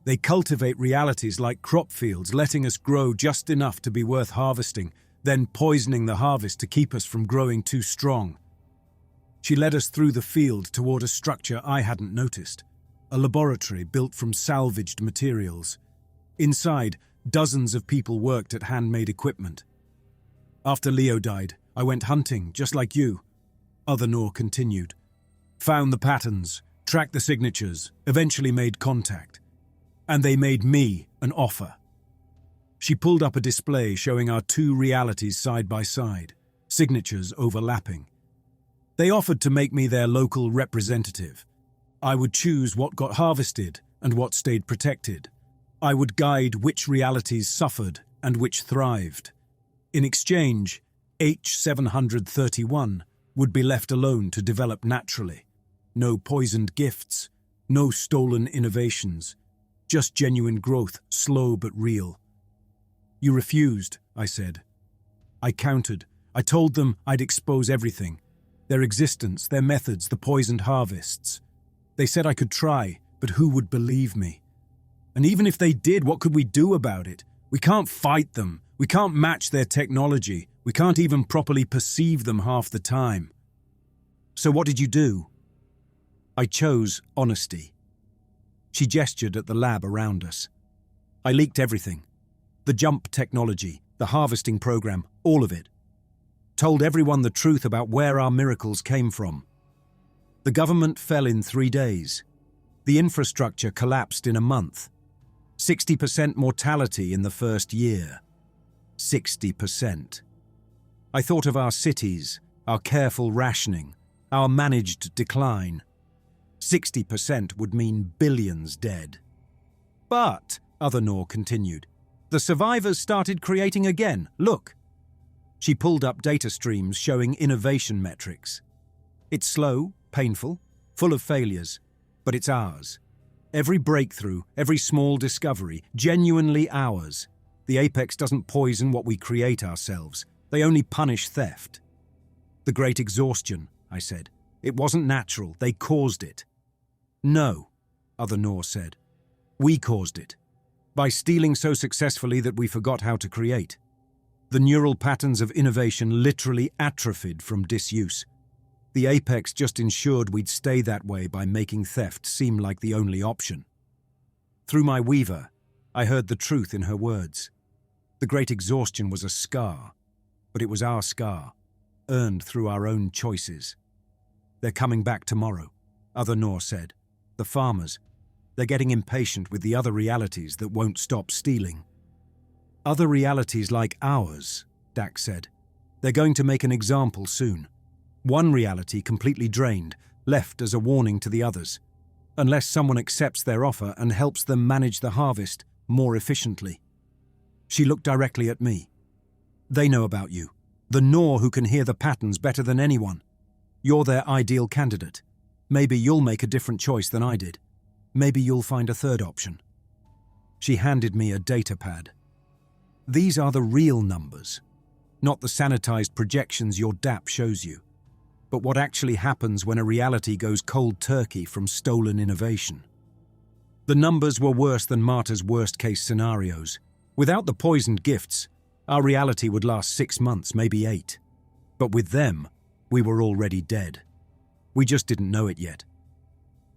[SPEAKER 1] They cultivate realities like crop fields, letting us grow just enough to be worth harvesting, then poisoning the harvest to keep us from growing too strong." She led us through the field toward a structure I hadn't noticed, a laboratory built from salvaged materials. Inside, dozens of people worked at handmade equipment. "After Leo died, I went hunting, just like you. Other Nor continued. Found the patterns, tracked the signatures, eventually made contact. And they made me an offer. She pulled up a display showing our two realities side by side, signatures overlapping. They offered to make me their local representative. I would choose what got harvested and what stayed protected. I would guide which realities suffered and which thrived. In exchange, H731 would be left alone to develop naturally. No poisoned gifts, no stolen innovations, just genuine growth, slow but real. You refused, I said. I countered. I told them I'd expose everything. Their existence, their methods, the poisoned harvests. They said I could try, but who would believe me? And even if they did, what could we do about it? We can't fight them. We can't match their technology. We can't even properly perceive them half the time. So what did you do? I chose honesty. She gestured at the lab around us. I leaked everything. The jump technology, the harvesting program, all of it. Told everyone the truth about where our miracles came from. The government fell in 3 days. The infrastructure collapsed in a month. 60% mortality in the first year. 60%. I thought of our cities, our careful rationing, our managed decline. 60% would mean billions dead. But, Other Nor continued, the survivors started creating again. Look. She pulled up data streams showing innovation metrics. It's slow, painful, full of failures, but it's ours. Every breakthrough, every small discovery, genuinely ours. The apex doesn't poison what we create ourselves. They only punish theft. The great exhaustion, I said. It wasn't natural. They caused it. No, Other Nor said. We caused it. By stealing so successfully that we forgot how to create. The neural patterns of innovation literally atrophied from disuse. The apex just ensured we'd stay that way by making theft seem like the only option. Through my weaver, I heard the truth in her words. The great exhaustion was a scar, but it was our scar, earned through our own choices. They're coming back tomorrow, Other Nor said. The farmers, they're getting impatient with the other realities that won't stop stealing. Other realities like ours, Dax said. They're going to make an example soon. One reality completely drained, left as a warning to the others, unless someone accepts their offer and helps them manage the harvest more efficiently. She looked directly at me. They know about you, the Nor who can hear the patterns better than anyone. You're their ideal candidate. Maybe you'll make a different choice than I did. Maybe you'll find a third option. She handed me a data pad. These are the real numbers, not the sanitized projections your DAP shows you, but what actually happens when a reality goes cold turkey from stolen innovation. The numbers were worse than Marta's worst-case scenarios. Without the poisoned gifts, our reality would last 6 months, maybe 8. But with them, we were already dead. We just didn't know it yet.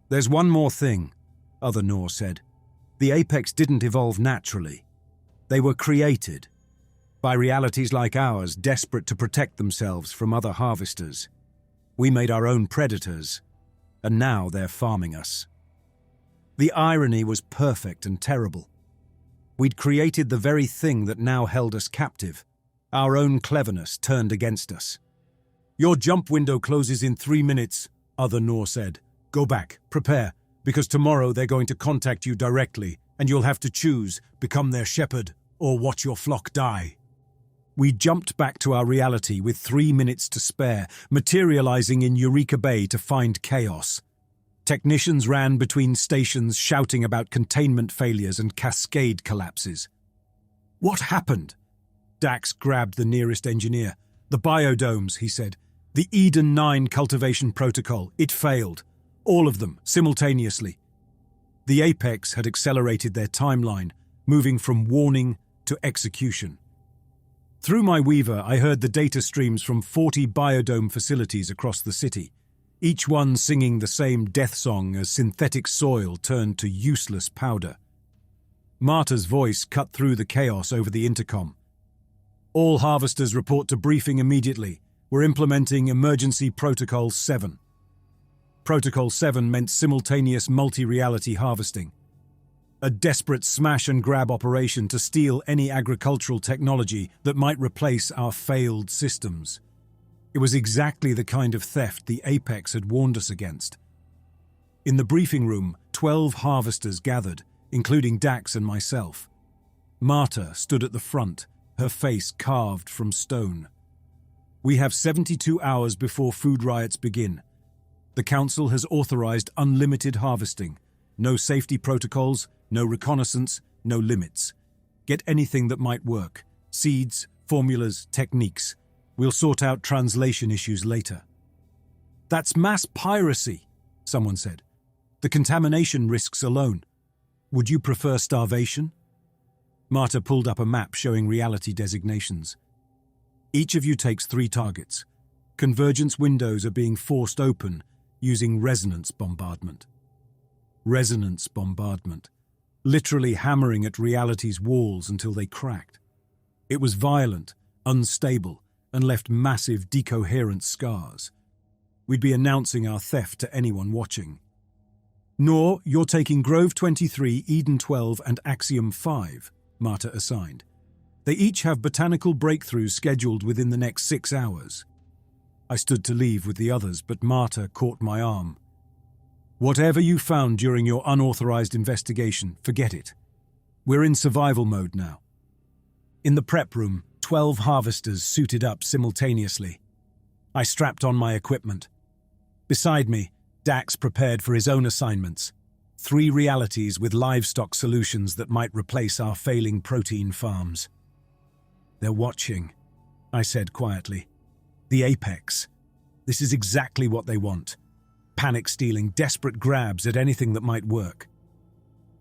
[SPEAKER 1] There's one more thing, Other Nor said. The apex didn't evolve naturally. They were created by realities like ours, desperate to protect themselves from other harvesters. We made our own predators, and now they're farming us. The irony was perfect and terrible. We'd created the very thing that now held us captive. Our own cleverness turned against us. Your jump window closes in 3 minutes, Other Nor said. Go back, prepare, because tomorrow they're going to contact you directly, and you'll have to choose, become their shepherd or watch your flock die. We jumped back to our reality with 3 minutes to spare, materializing in Eureka Bay to find chaos. Technicians ran between stations shouting about containment failures and cascade collapses. What happened? Dax grabbed the nearest engineer. The biodomes, he said. The Eden 9 cultivation protocol. It failed. All of them, simultaneously. The apex had accelerated their timeline, moving from warning to execution. Through my weaver, I heard the data streams from 40 biodome facilities across the city, each one singing the same death song as synthetic soil turned to useless powder. Marta's voice cut through the chaos over the intercom. All harvesters report to briefing immediately. We're implementing Emergency Protocol 7. Protocol 7 meant simultaneous multi-reality harvesting, a desperate smash-and-grab operation to steal any agricultural technology that might replace our failed systems. It was exactly the kind of theft the Apex had warned us against. In the briefing room, 12 harvesters gathered, including Dax and myself. Marta stood at the front, her face carved from stone. We have 72 hours before food riots begin. The Council has authorized unlimited harvesting. No safety protocols, no reconnaissance, no limits. Get anything that might work. Seeds, formulas, techniques. We'll sort out translation issues later. That's mass piracy, someone said. The contamination risks alone. Would you prefer starvation? Marta pulled up a map showing reality designations. Each of you takes 3 targets. Convergence windows are being forced open using resonance bombardment. Resonance bombardment. Literally hammering at reality's walls until they cracked. It was violent, unstable, and left massive decoherent scars. We'd be announcing our theft to anyone watching. Nor, you're taking Grove 23, Eden 12, and Axiom 5, Marta assigned. They each have botanical breakthroughs scheduled within the next 6 hours. I stood to leave with the others, but Marta caught my arm. Whatever you found during your unauthorized investigation, forget it. We're in survival mode now. In the prep room, 12 harvesters suited up simultaneously. I strapped on my equipment. Beside me, Dax prepared for his own assignments. 3 realities with livestock solutions that might replace our failing protein farms. They're watching, I said quietly. The Apex. This is exactly what they want. Panic-stealing, desperate grabs at anything that might work.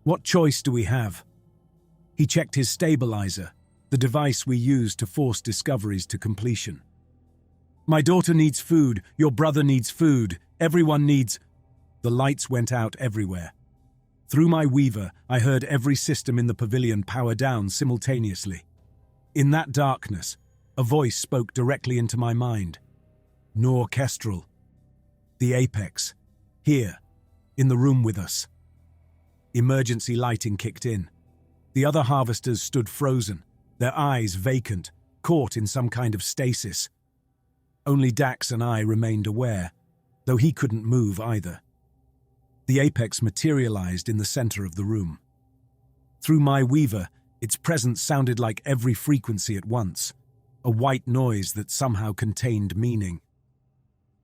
[SPEAKER 1] What choice do we have? He checked his stabilizer, the device we use to force discoveries to completion. My daughter needs food, your brother needs food, everyone needs... The lights went out everywhere. Through my weaver, I heard every system in the pavilion power down simultaneously. In that darkness, a voice spoke directly into my mind. Noor Kestrel. The Apex. Here, in the room with us. Emergency lighting kicked in. The other harvesters stood frozen, their eyes vacant, caught in some kind of stasis. Only Dax and I remained aware, though he couldn't move either. The Apex materialized in the center of the room. Through my weaver, its presence sounded like every frequency at once, a white noise that somehow contained meaning.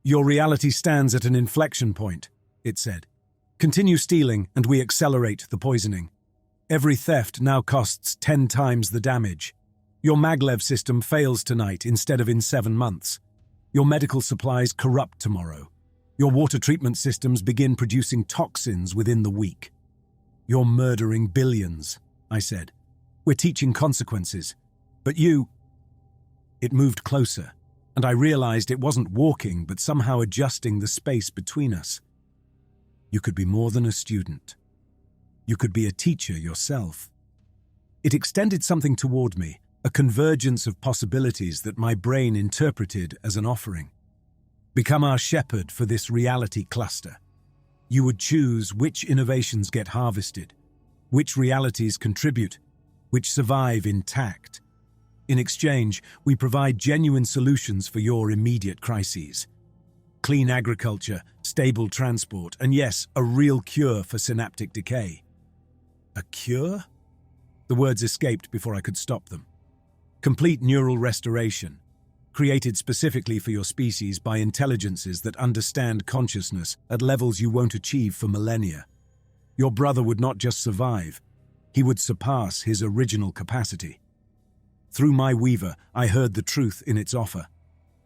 [SPEAKER 1] Your reality stands at an inflection point, it said. Continue stealing and we accelerate the poisoning. Every theft now costs 10 times the damage. Your maglev system fails tonight instead of in 7 months. Your medical supplies corrupt tomorrow. Your water treatment systems begin producing toxins within the week. You're murdering billions, I said. We're teaching consequences. But you... It moved closer, and I realized it wasn't walking but somehow adjusting the space between us. You could be more than a student. You could be a teacher yourself. It extended something toward me, a convergence of possibilities that my brain interpreted as an offering. Become our shepherd for this reality cluster. You would choose which innovations get harvested, which realities contribute, which survive intact. In exchange, we provide genuine solutions for your immediate crises. Clean agriculture, stable transport, and yes, a real cure for synaptic decay. A cure? The words escaped before I could stop them. Complete neural restoration, created specifically for your species by intelligences that understand consciousness at levels you won't achieve for millennia. Your brother would not just survive, he would surpass his original capacity. Through my weaver, I heard the truth in its offer.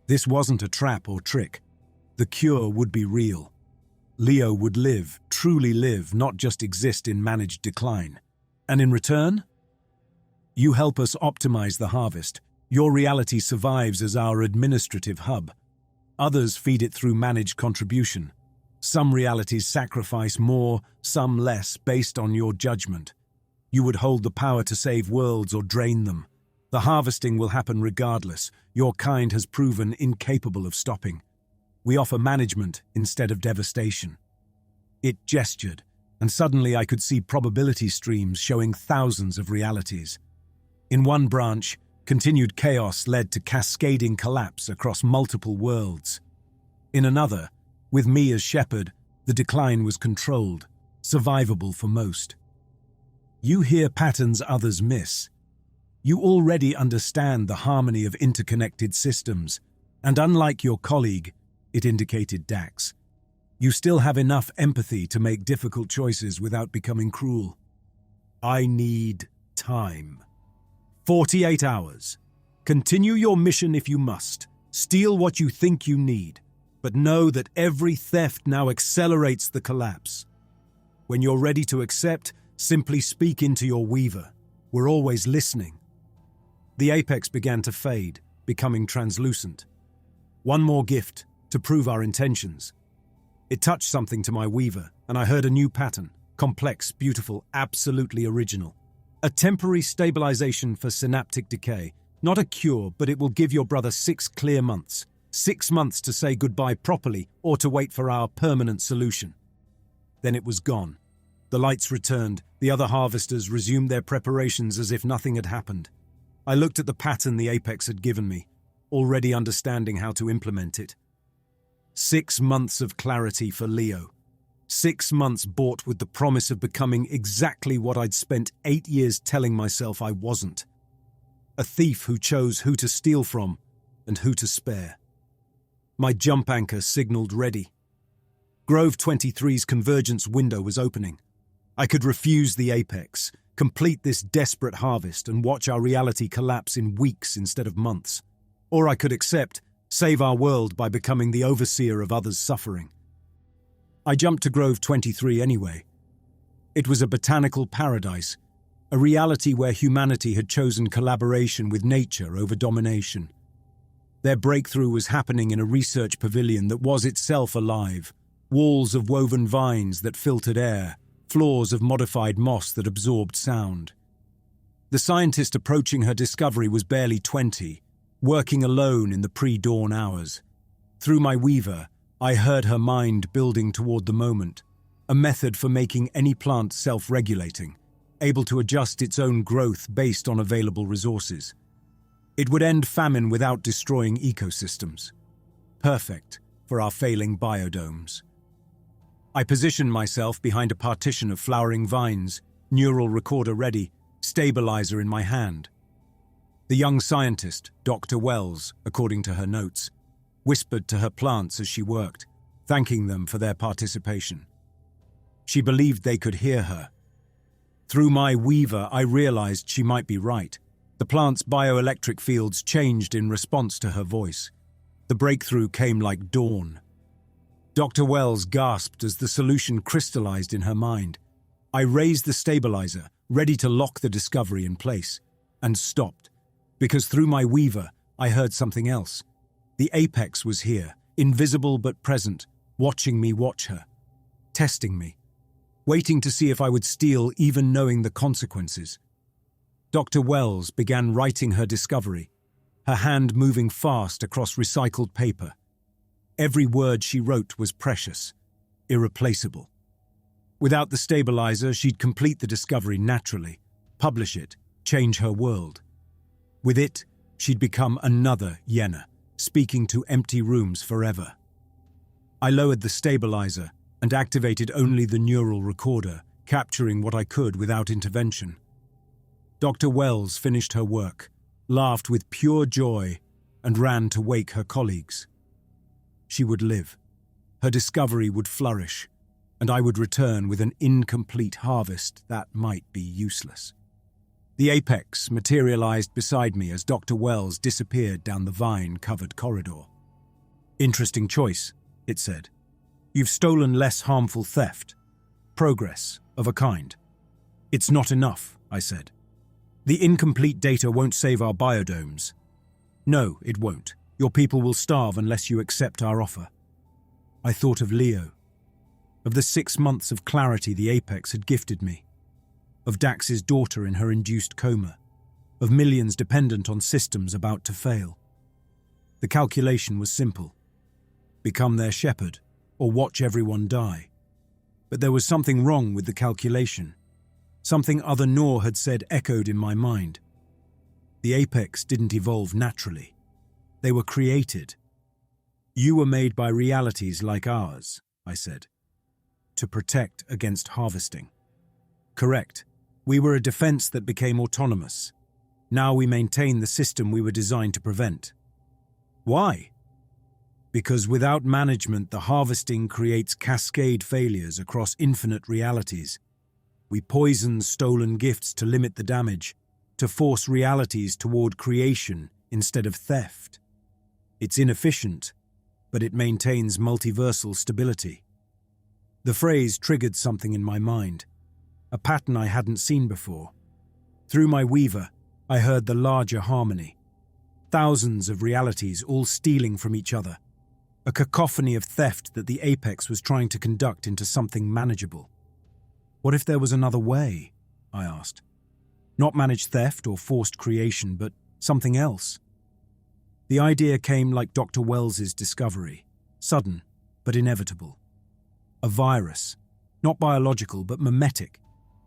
[SPEAKER 1] This wasn't a trap or trick. The cure would be real. Leo would live, truly live, not just exist in managed decline. And in return? You help us optimize the harvest. Your reality survives as our administrative hub. Others feed it through managed contribution. Some realities sacrifice more, some less, based on your judgment. You would hold the power to save worlds or drain them. The harvesting will happen regardless. Your kind has proven incapable of stopping. We offer management instead of devastation." It gestured, and suddenly I could see probability streams showing thousands of realities. In one branch, continued chaos led to cascading collapse across multiple worlds. In another, with me as shepherd, the decline was controlled, survivable for most. You hear patterns others miss. You already understand the harmony of interconnected systems, and unlike your colleague, it indicated Dax, you still have enough empathy to make difficult choices without becoming cruel. I need time. 48 hours. Continue your mission if you must. Steal what you think you need, but know that every theft now accelerates the collapse. When you're ready to accept, simply speak into your weaver. We're always listening. The apex began to fade, becoming translucent. One more gift to prove our intentions. It touched something to my weaver, and I heard a new pattern. Complex, beautiful, absolutely original. A temporary stabilization for synaptic decay. Not a cure, but it will give your brother 6 clear months. 6 months to say goodbye properly or to wait for our permanent solution. Then it was gone. The lights returned. The other harvesters resumed their preparations as if nothing had happened. I looked at the pattern the apex had given me, already understanding how to implement it. 6 months of clarity for Leo. 6 months bought with the promise of becoming exactly what I'd spent 8 years telling myself I wasn't. A thief who chose who to steal from and who to spare. My jump anchor signaled ready. Grove 23's convergence window was opening. I could refuse the apex, complete this desperate harvest and watch our reality collapse in weeks instead of months. Or I could accept, save our world by becoming the overseer of others' suffering. I jumped to Grove 23 anyway. It was a botanical paradise, a reality where humanity had chosen collaboration with nature over domination. Their breakthrough was happening in a research pavilion that was itself alive, walls of woven vines that filtered air, floors of modified moss that absorbed sound. The scientist approaching her discovery was barely 20, working alone in the pre-dawn hours. Through my weaver, I heard her mind building toward the moment, a method for making any plant self-regulating, able to adjust its own growth based on available resources. It would end famine without destroying ecosystems. Perfect for our failing biodomes. I positioned myself behind a partition of flowering vines, neural recorder ready, stabilizer in my hand. The young scientist, Dr. Wells, according to her notes, whispered to her plants as she worked, thanking them for their participation. She believed they could hear her. Through my weaver, I realized she might be right. The plant's bioelectric fields changed in response to her voice. The breakthrough came like dawn. Dr. Wells gasped as the solution crystallized in her mind. I raised the stabilizer, ready to lock the discovery in place, and stopped, because through my weaver, I heard something else. The apex was here, invisible but present, watching me watch her, testing me, waiting to see if I would steal even knowing the consequences. Dr. Wells began writing her discovery, her hand moving fast across recycled paper. Every word she wrote was precious, irreplaceable. Without the stabilizer, she'd complete the discovery naturally, publish it, change her world. With it, she'd become another Yenna, speaking to empty rooms forever. I lowered the stabilizer and activated only the neural recorder, capturing what I could without intervention. Dr. Wells finished her work, laughed with pure joy, and ran to wake her colleagues. She would live. Her discovery would flourish, and I would return with an incomplete harvest that might be useless. The apex materialized beside me as Dr. Wells disappeared down the vine-covered corridor. "Interesting choice," it said. "You've stolen less harmful theft. Progress of a kind." "It's not enough," I said. "The incomplete data won't save our biodomes." "No, it won't. Your people will starve unless you accept our offer." I thought of Leo, of the 6 months of clarity the apex had gifted me, of Dax's daughter in her induced coma. of millions dependent on systems about to fail. The calculation was simple: become their shepherd, or watch everyone die. But there was something wrong with the calculation. Something other Noor had said echoed in my mind. The apex didn't evolve naturally. They were created. You were made by realities like ours, I said, to protect against harvesting. Correct. We were a defense that became autonomous. Now we maintain the system we were designed to prevent. Why? Because without management, the harvesting creates cascade failures across infinite realities. We poison stolen gifts to limit the damage, to force realities toward creation instead of theft. It's inefficient, but it maintains multiversal stability. The phrase triggered something in my mind, a pattern I hadn't seen before. Through my weaver, I heard the larger harmony. Thousands of realities all stealing from each other. A cacophony of theft that the apex was trying to conduct into something manageable. What if there was another way? I asked. Not managed theft or forced creation, but something else. The idea came like Dr. Wells's discovery, sudden but inevitable. A virus, not biological but mimetic,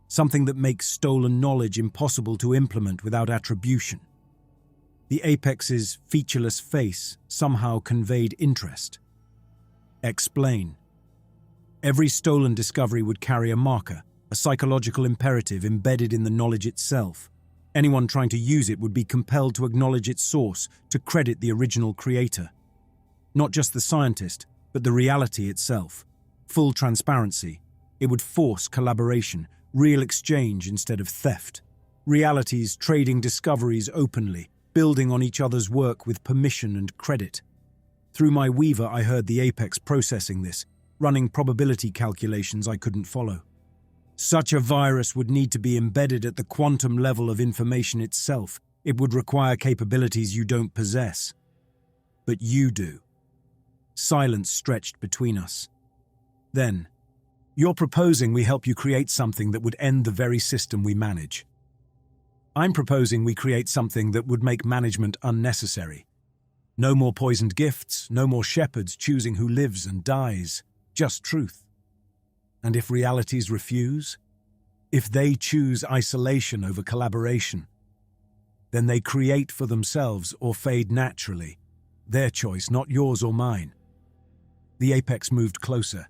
[SPEAKER 1] something that makes stolen knowledge impossible to implement without attribution. The apex's featureless face somehow conveyed interest. Explain. Every stolen discovery would carry a marker, a psychological imperative embedded in the knowledge itself. Anyone trying to use it would be compelled to acknowledge its source, to credit the original creator. Not just the scientist, but the reality itself. Full transparency. It would force collaboration, real exchange instead of theft. Realities trading discoveries openly, building on each other's work with permission and credit. Through my weaver, I heard the apex processing this, running probability calculations I couldn't follow. Such a virus would need to be embedded at the quantum level of information itself. It would require capabilities you don't possess. But you do. Silence stretched between us. Then, you're proposing we help you create something that would end the very system we manage. I'm proposing we create something that would make management unnecessary. No more poisoned gifts, no more shepherds choosing who lives and dies, just truth. And if realities refuse, if they choose isolation over collaboration, then they create for themselves or fade naturally. Their choice, not yours or mine. The apex moved closer,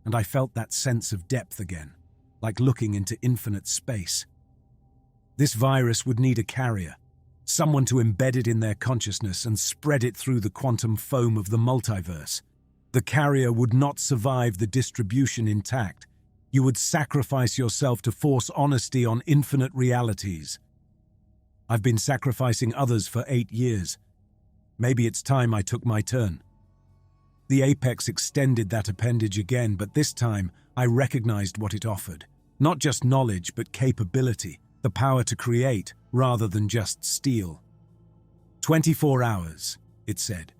[SPEAKER 1] and I felt that sense of depth again, like looking into infinite space. This virus would need a carrier, someone to embed it in their consciousness and spread it through the quantum foam of the multiverse. The carrier would not survive the distribution intact. You would sacrifice yourself to force honesty on infinite realities. I've been sacrificing others for 8 years. Maybe it's time I took my turn. The apex extended that appendage again, but this time I recognized what it offered. Not just knowledge, but capability, the power to create rather than just steal. 24 hours, it said.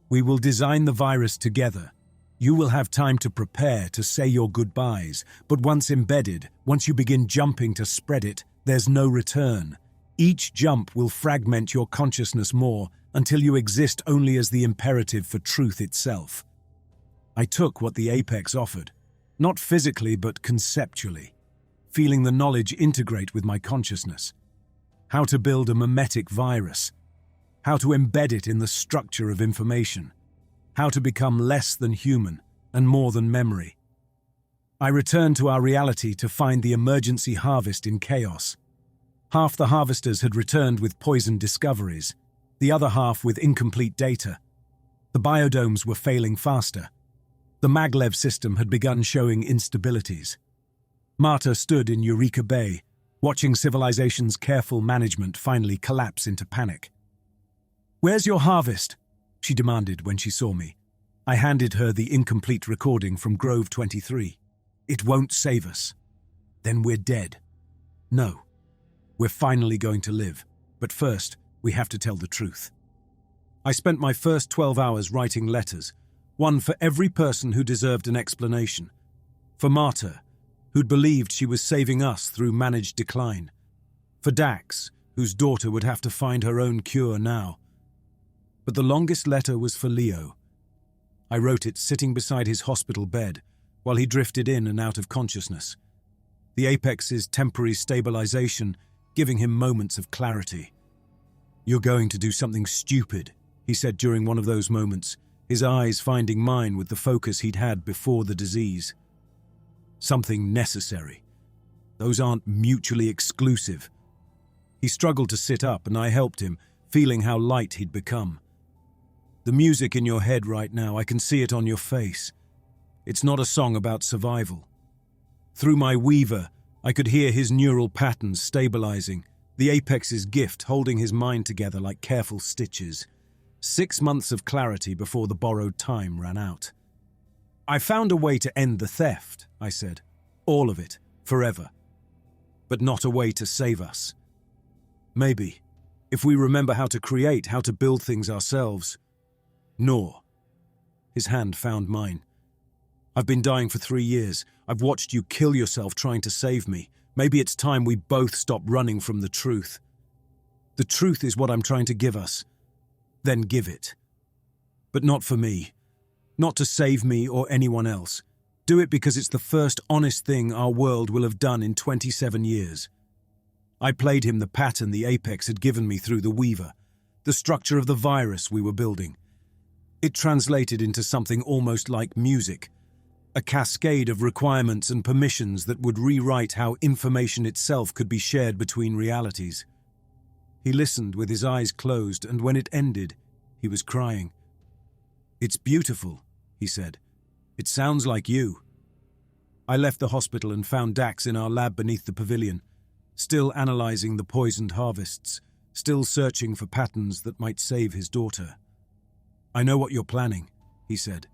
[SPEAKER 1] We will design the virus together. You will have time to prepare, to say your goodbyes, but once embedded, once you begin jumping to spread it, there's no return. Each jump will fragment your consciousness more until you exist only as the imperative for truth itself. I took what the apex offered, not physically but conceptually, feeling the knowledge integrate with my consciousness. How to build a mimetic virus, how to embed it in the structure of information, how to become less than human and more than memory. I returned to our reality to find the emergency harvest in chaos. Half the harvesters had returned with poisoned discoveries, the other half with incomplete data. The biodomes were failing faster. The maglev system had begun showing instabilities. Marta stood in Eureka Bay, watching civilization's careful management finally collapse into panic. "Where's your harvest?" she demanded when she saw me. I handed her the incomplete recording from Grove 23. "It won't save us." "Then we're dead." "No. We're finally going to live. But first, we have to tell the truth." I spent my first 12 hours writing letters, one for every person who deserved an explanation. For Marta, who'd believed she was saving us through managed decline. For Dax, whose daughter would have to find her own cure now. But the longest letter was for Leo. I wrote it sitting beside his hospital bed while he drifted in and out of consciousness. The apex's temporary stabilization giving him moments of clarity. "You're going to do something stupid," he said during one of those moments, his eyes finding mine with the focus he'd had before the disease. "Something necessary. Those aren't mutually exclusive." He struggled to sit up and I helped him, feeling how light he'd become. "The music in your head right now, I can see it on your face. It's not a song about survival." Through my weaver, I could hear his neural patterns stabilizing, the apex's gift holding his mind together like careful stitches. 6 months of clarity before the borrowed time ran out. "I found a way to end the theft," I said. "All of it, forever. But not a way to save us. Maybe, if we remember how to create, how to build things ourselves." "Nor." His hand found mine. "I've been dying for 3 years. I've watched you kill yourself trying to save me. Maybe it's time we both stop running from the truth. The truth is what I'm trying to give us. Then give it. But not for me. Not to save me or anyone else. Do it because it's the first honest thing our world will have done in 27 years. I played him the pattern the apex had given me through the weaver, the structure of the virus we were building. It translated into something almost like music, a cascade of requirements and permissions that would rewrite how information itself could be shared between realities. He listened with his eyes closed, and when it ended, he was crying. "It's beautiful," he said. "It sounds like you." I left the hospital and found Dax in our lab beneath the pavilion, still analyzing the poisoned harvests, still searching for patterns that might save his daughter. "I know what you're planning," he said.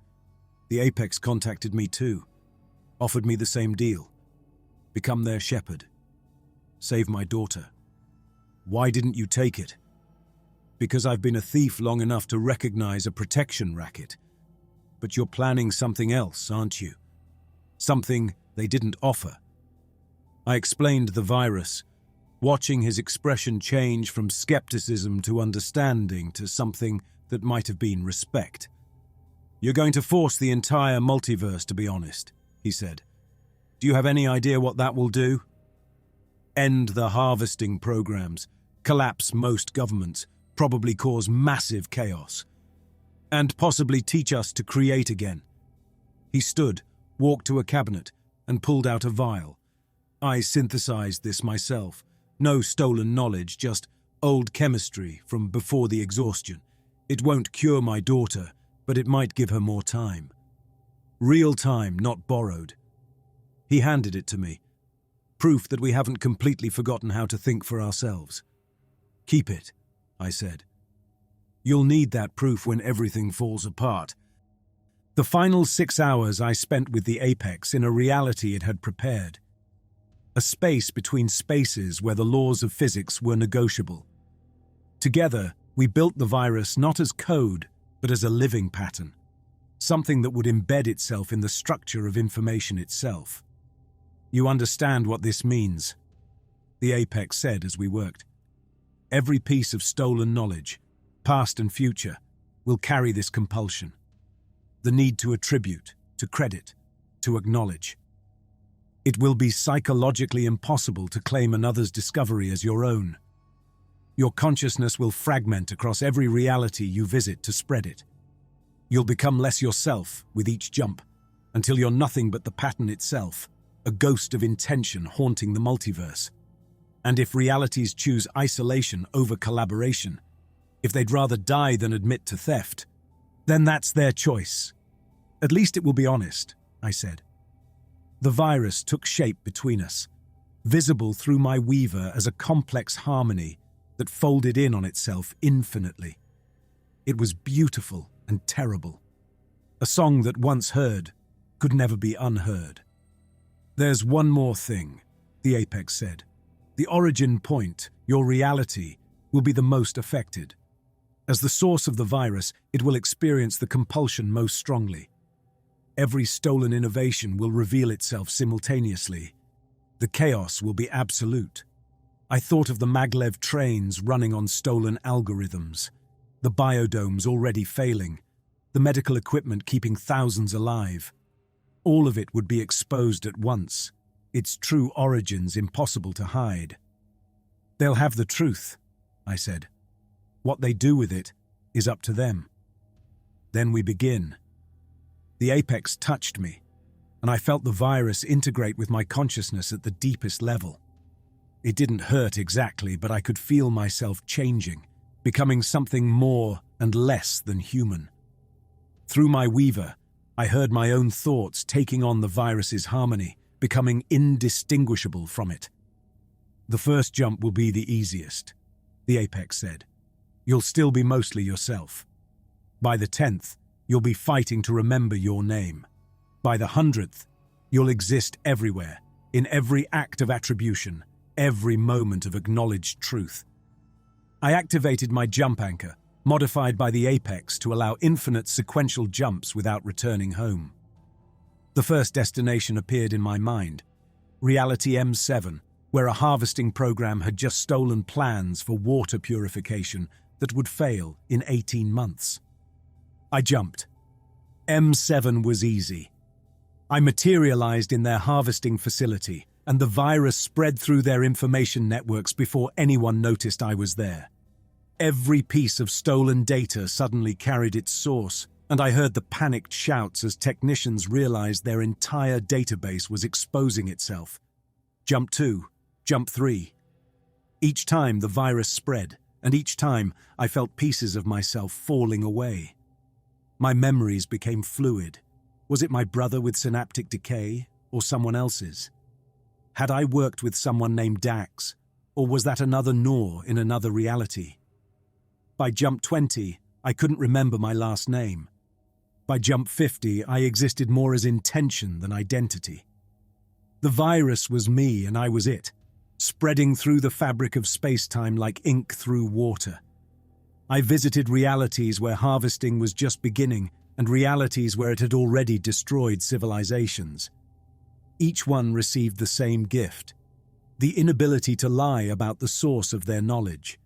[SPEAKER 1] "The apex contacted me too, offered me the same deal. Become their shepherd. Save my daughter. Why didn't you take it?" "Because I've been a thief long enough to recognize a protection racket. But you're planning something else, aren't you? Something they didn't offer." I explained the virus, watching his expression change from skepticism to understanding to something that might have been respect. "You're going to force the entire multiverse, to be honest," he said. "Do you have any idea what that will do?" "End the harvesting programs, collapse most governments, probably cause massive chaos, and possibly teach us to create again." He stood, walked to a cabinet, and pulled out a vial. "I synthesized this myself. No stolen knowledge, just old chemistry from before the exhaustion. It won't cure my daughter, but it might give her more time. Real time, not borrowed." He handed it to me. Proof that we haven't completely forgotten how to think for ourselves. "Keep it," I said. "You'll need that proof when everything falls apart." The final 6 hours I spent with the apex in a reality it had prepared. A space between spaces where the laws of physics were negotiable. Together, we built the virus not as code, but as a living pattern. Something that would embed itself in the structure of information itself. "You understand what this means," the apex said as we worked. "Every piece of stolen knowledge, past and future, will carry this compulsion. The need to attribute, to credit, to acknowledge. It will be psychologically impossible to claim another's discovery as your own. Your consciousness will fragment across every reality you visit to spread it. You'll become less yourself with each jump, until you're nothing but the pattern itself, a ghost of intention haunting the multiverse. And if realities choose isolation over collaboration, if they'd rather die than admit to theft, then that's their choice. At least it will be honest," I said. The virus took shape between us, visible through my weaver as a complex harmony that folded in on itself infinitely. It was beautiful and terrible. A song that once heard could never be unheard. "There's one more thing," the apex said. "The origin point, your reality, will be the most affected. As the source of the virus, it will experience the compulsion most strongly. Every stolen innovation will reveal itself simultaneously. The chaos will be absolute. I thought of the maglev trains running on stolen algorithms, the biodomes already failing, the medical equipment keeping thousands alive. All of it would be exposed at once, its true origins impossible to hide. They'll have the truth, I said. What they do with it is up to them. Then we begin. The apex touched me, and I felt the virus integrate with my consciousness at the deepest level. It didn't hurt exactly, but I could feel myself changing, becoming something more and less than human. Through my weaver, I heard my own thoughts taking on the virus's harmony, becoming indistinguishable from it. The first jump will be the easiest, the apex said. You'll still be mostly yourself. By the 10th, you'll be fighting to remember your name. By the 100th, you'll exist everywhere, in every act of attribution, every moment of acknowledged truth. I activated my jump anchor, modified by the apex to allow infinite sequential jumps without returning home. The first destination appeared in my mind, Reality M7, where a harvesting program had just stolen plans for water purification that would fail in 18 months. I jumped. M7 was easy. I materialized in their harvesting facility, and the virus spread through their information networks before anyone noticed I was there. Every piece of stolen data suddenly carried its source, and I heard the panicked shouts as technicians realized their entire database was exposing itself. Jump 2, jump 3. Each time the virus spread, and each time I felt pieces of myself falling away. My memories became fluid. Was it my brother with synaptic decay, or someone else's? Had I worked with someone named Dax, or was that another Noor in another reality? By jump 20, I couldn't remember my last name. By jump 50, I existed more as intention than identity. The virus was me and I was it, spreading through the fabric of space-time like ink through water. I visited realities where harvesting was just beginning and realities where it had already destroyed civilizations. Each one received the same gift, the inability to lie about the source of their knowledge.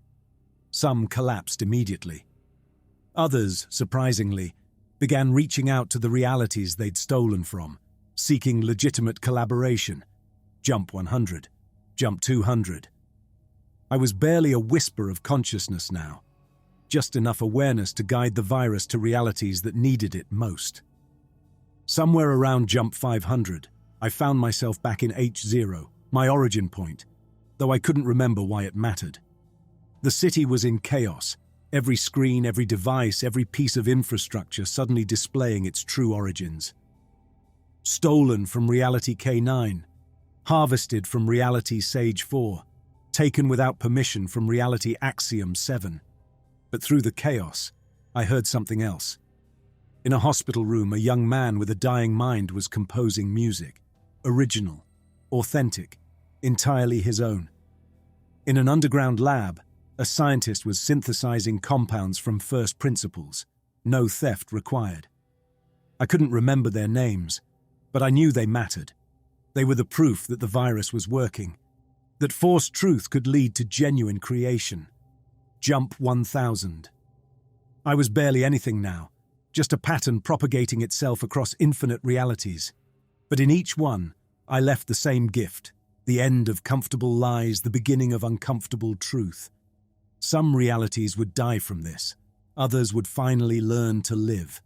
[SPEAKER 1] Some collapsed immediately. Others, surprisingly, began reaching out to the realities they'd stolen from, seeking legitimate collaboration. Jump 100, jump 200. I was barely a whisper of consciousness now, just enough awareness to guide the virus to realities that needed it most. Somewhere around jump 500, I found myself back in H0, my origin point, though I couldn't remember why it mattered. The city was in chaos, every screen, every device, every piece of infrastructure suddenly displaying its true origins. Stolen from Reality K9, harvested from Reality Sage 4, taken without permission from Reality Axiom 7. But through the chaos, I heard something else. In a hospital room, a young man with a dying mind was composing music, original, authentic, entirely his own. In an underground lab, a scientist was synthesizing compounds from first principles, no theft required. I couldn't remember their names, but I knew they mattered. They were the proof that the virus was working, that forced truth could lead to genuine creation. Jump 1000. I was barely anything now, just a pattern propagating itself across infinite realities. But in each one, I left the same gift, the end of comfortable lies, the beginning of uncomfortable truth. Some realities would die from this, others would finally learn to live.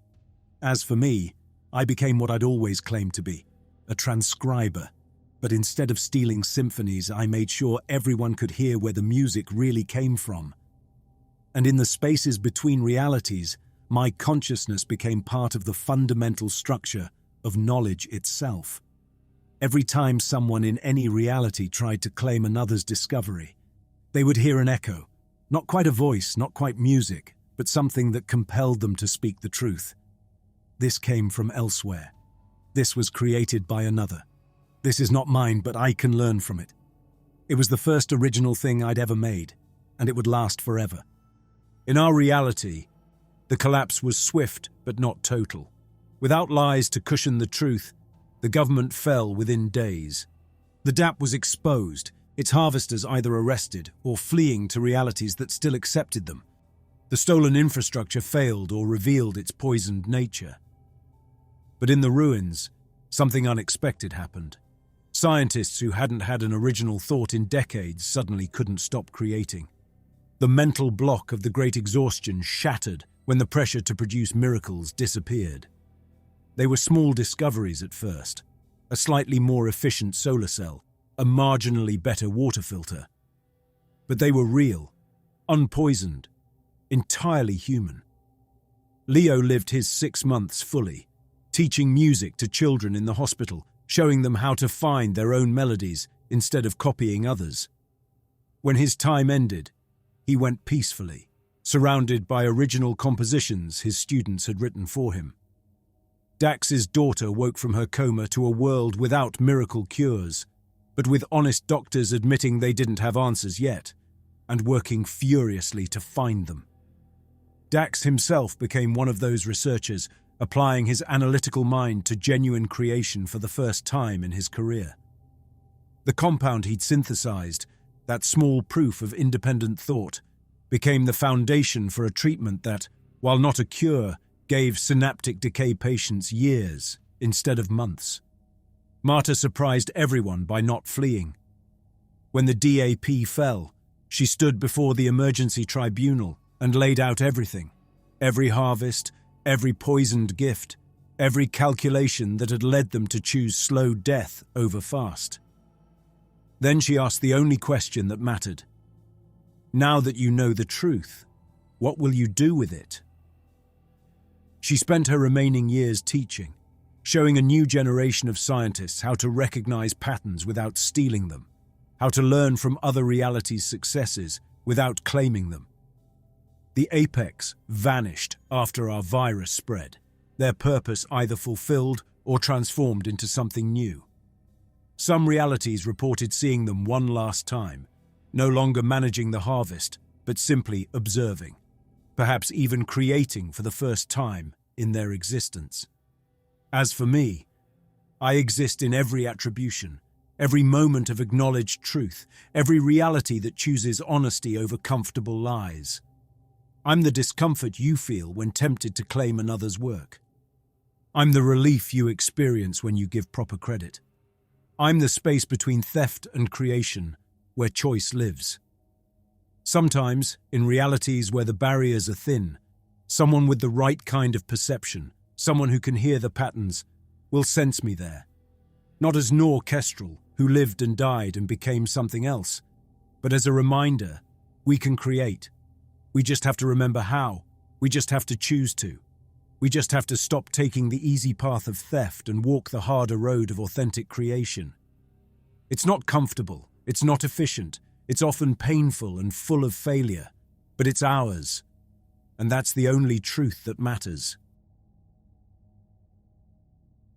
[SPEAKER 1] As for me, I became what I'd always claimed to be, a transcriber. But instead of stealing symphonies, I made sure everyone could hear where the music really came from. And in the spaces between realities, my consciousness became part of the fundamental structure of knowledge itself. Every time someone in any reality tried to claim another's discovery, they would hear an echo, not quite a voice, not quite music, but something that compelled them to speak the truth. This came from elsewhere. This was created by another. This is not mine, but I can learn from it. It was the first original thing I'd ever made, and it would last forever. In our reality, the collapse was swift but not total. Without lies to cushion the truth, the government fell within days. The DAP was exposed, its harvesters either arrested or fleeing to realities that still accepted them. The stolen infrastructure failed or revealed its poisoned nature. But in the ruins, something unexpected happened. Scientists who hadn't had an original thought in decades suddenly couldn't stop creating. The mental block of the Great Exhaustion shattered when the pressure to produce miracles disappeared. They were small discoveries at first: a slightly more efficient solar cell, a marginally better water filter. But they were real, unpoisoned, entirely human. Leo lived his 6 months fully, teaching music to children in the hospital, showing them how to find their own melodies instead of copying others. When his time ended, he went peacefully, surrounded by original compositions his students had written for him. Dax's daughter woke from her coma to a world without miracle cures, but with honest doctors admitting they didn't have answers yet, and working furiously to find them. Dax himself became one of those researchers, applying his analytical mind to genuine creation for the first time in his career. The compound he'd synthesized, that small proof of independent thought, became the foundation for a treatment that, while not a cure, gave synaptic decay patients years instead of months. Marta surprised everyone by not fleeing. When the DAP fell, she stood before the emergency tribunal and laid out everything: every harvest, every poisoned gift, every calculation that had led them to choose slow death over fast. Then she asked the only question that mattered. Now that you know the truth, what will you do with it? She spent her remaining years teaching, showing a new generation of scientists how to recognize patterns without stealing them, how to learn from other realities' successes without claiming them. The apex vanished after our virus spread, their purpose either fulfilled or transformed into something new. Some realities reported seeing them one last time, no longer managing the harvest, but simply observing, perhaps even creating for the first time in their existence. As for me, I exist in every attribution, every moment of acknowledged truth, every reality that chooses honesty over comfortable lies. I'm the discomfort you feel when tempted to claim another's work. I'm the relief you experience when you give proper credit. I'm the space between theft and creation, where choice lives. Sometimes, in realities where the barriers are thin, someone with the right kind of perception, someone who can hear the patterns, will sense me there. Not as Nor Kestrel, who lived and died and became something else, but as a reminder, we can create. We just have to remember how. We just have to choose to. We just have to stop taking the easy path of theft and walk the harder road of authentic creation. It's not comfortable, it's not efficient, it's often painful and full of failure, but it's ours. And that's the only truth that matters.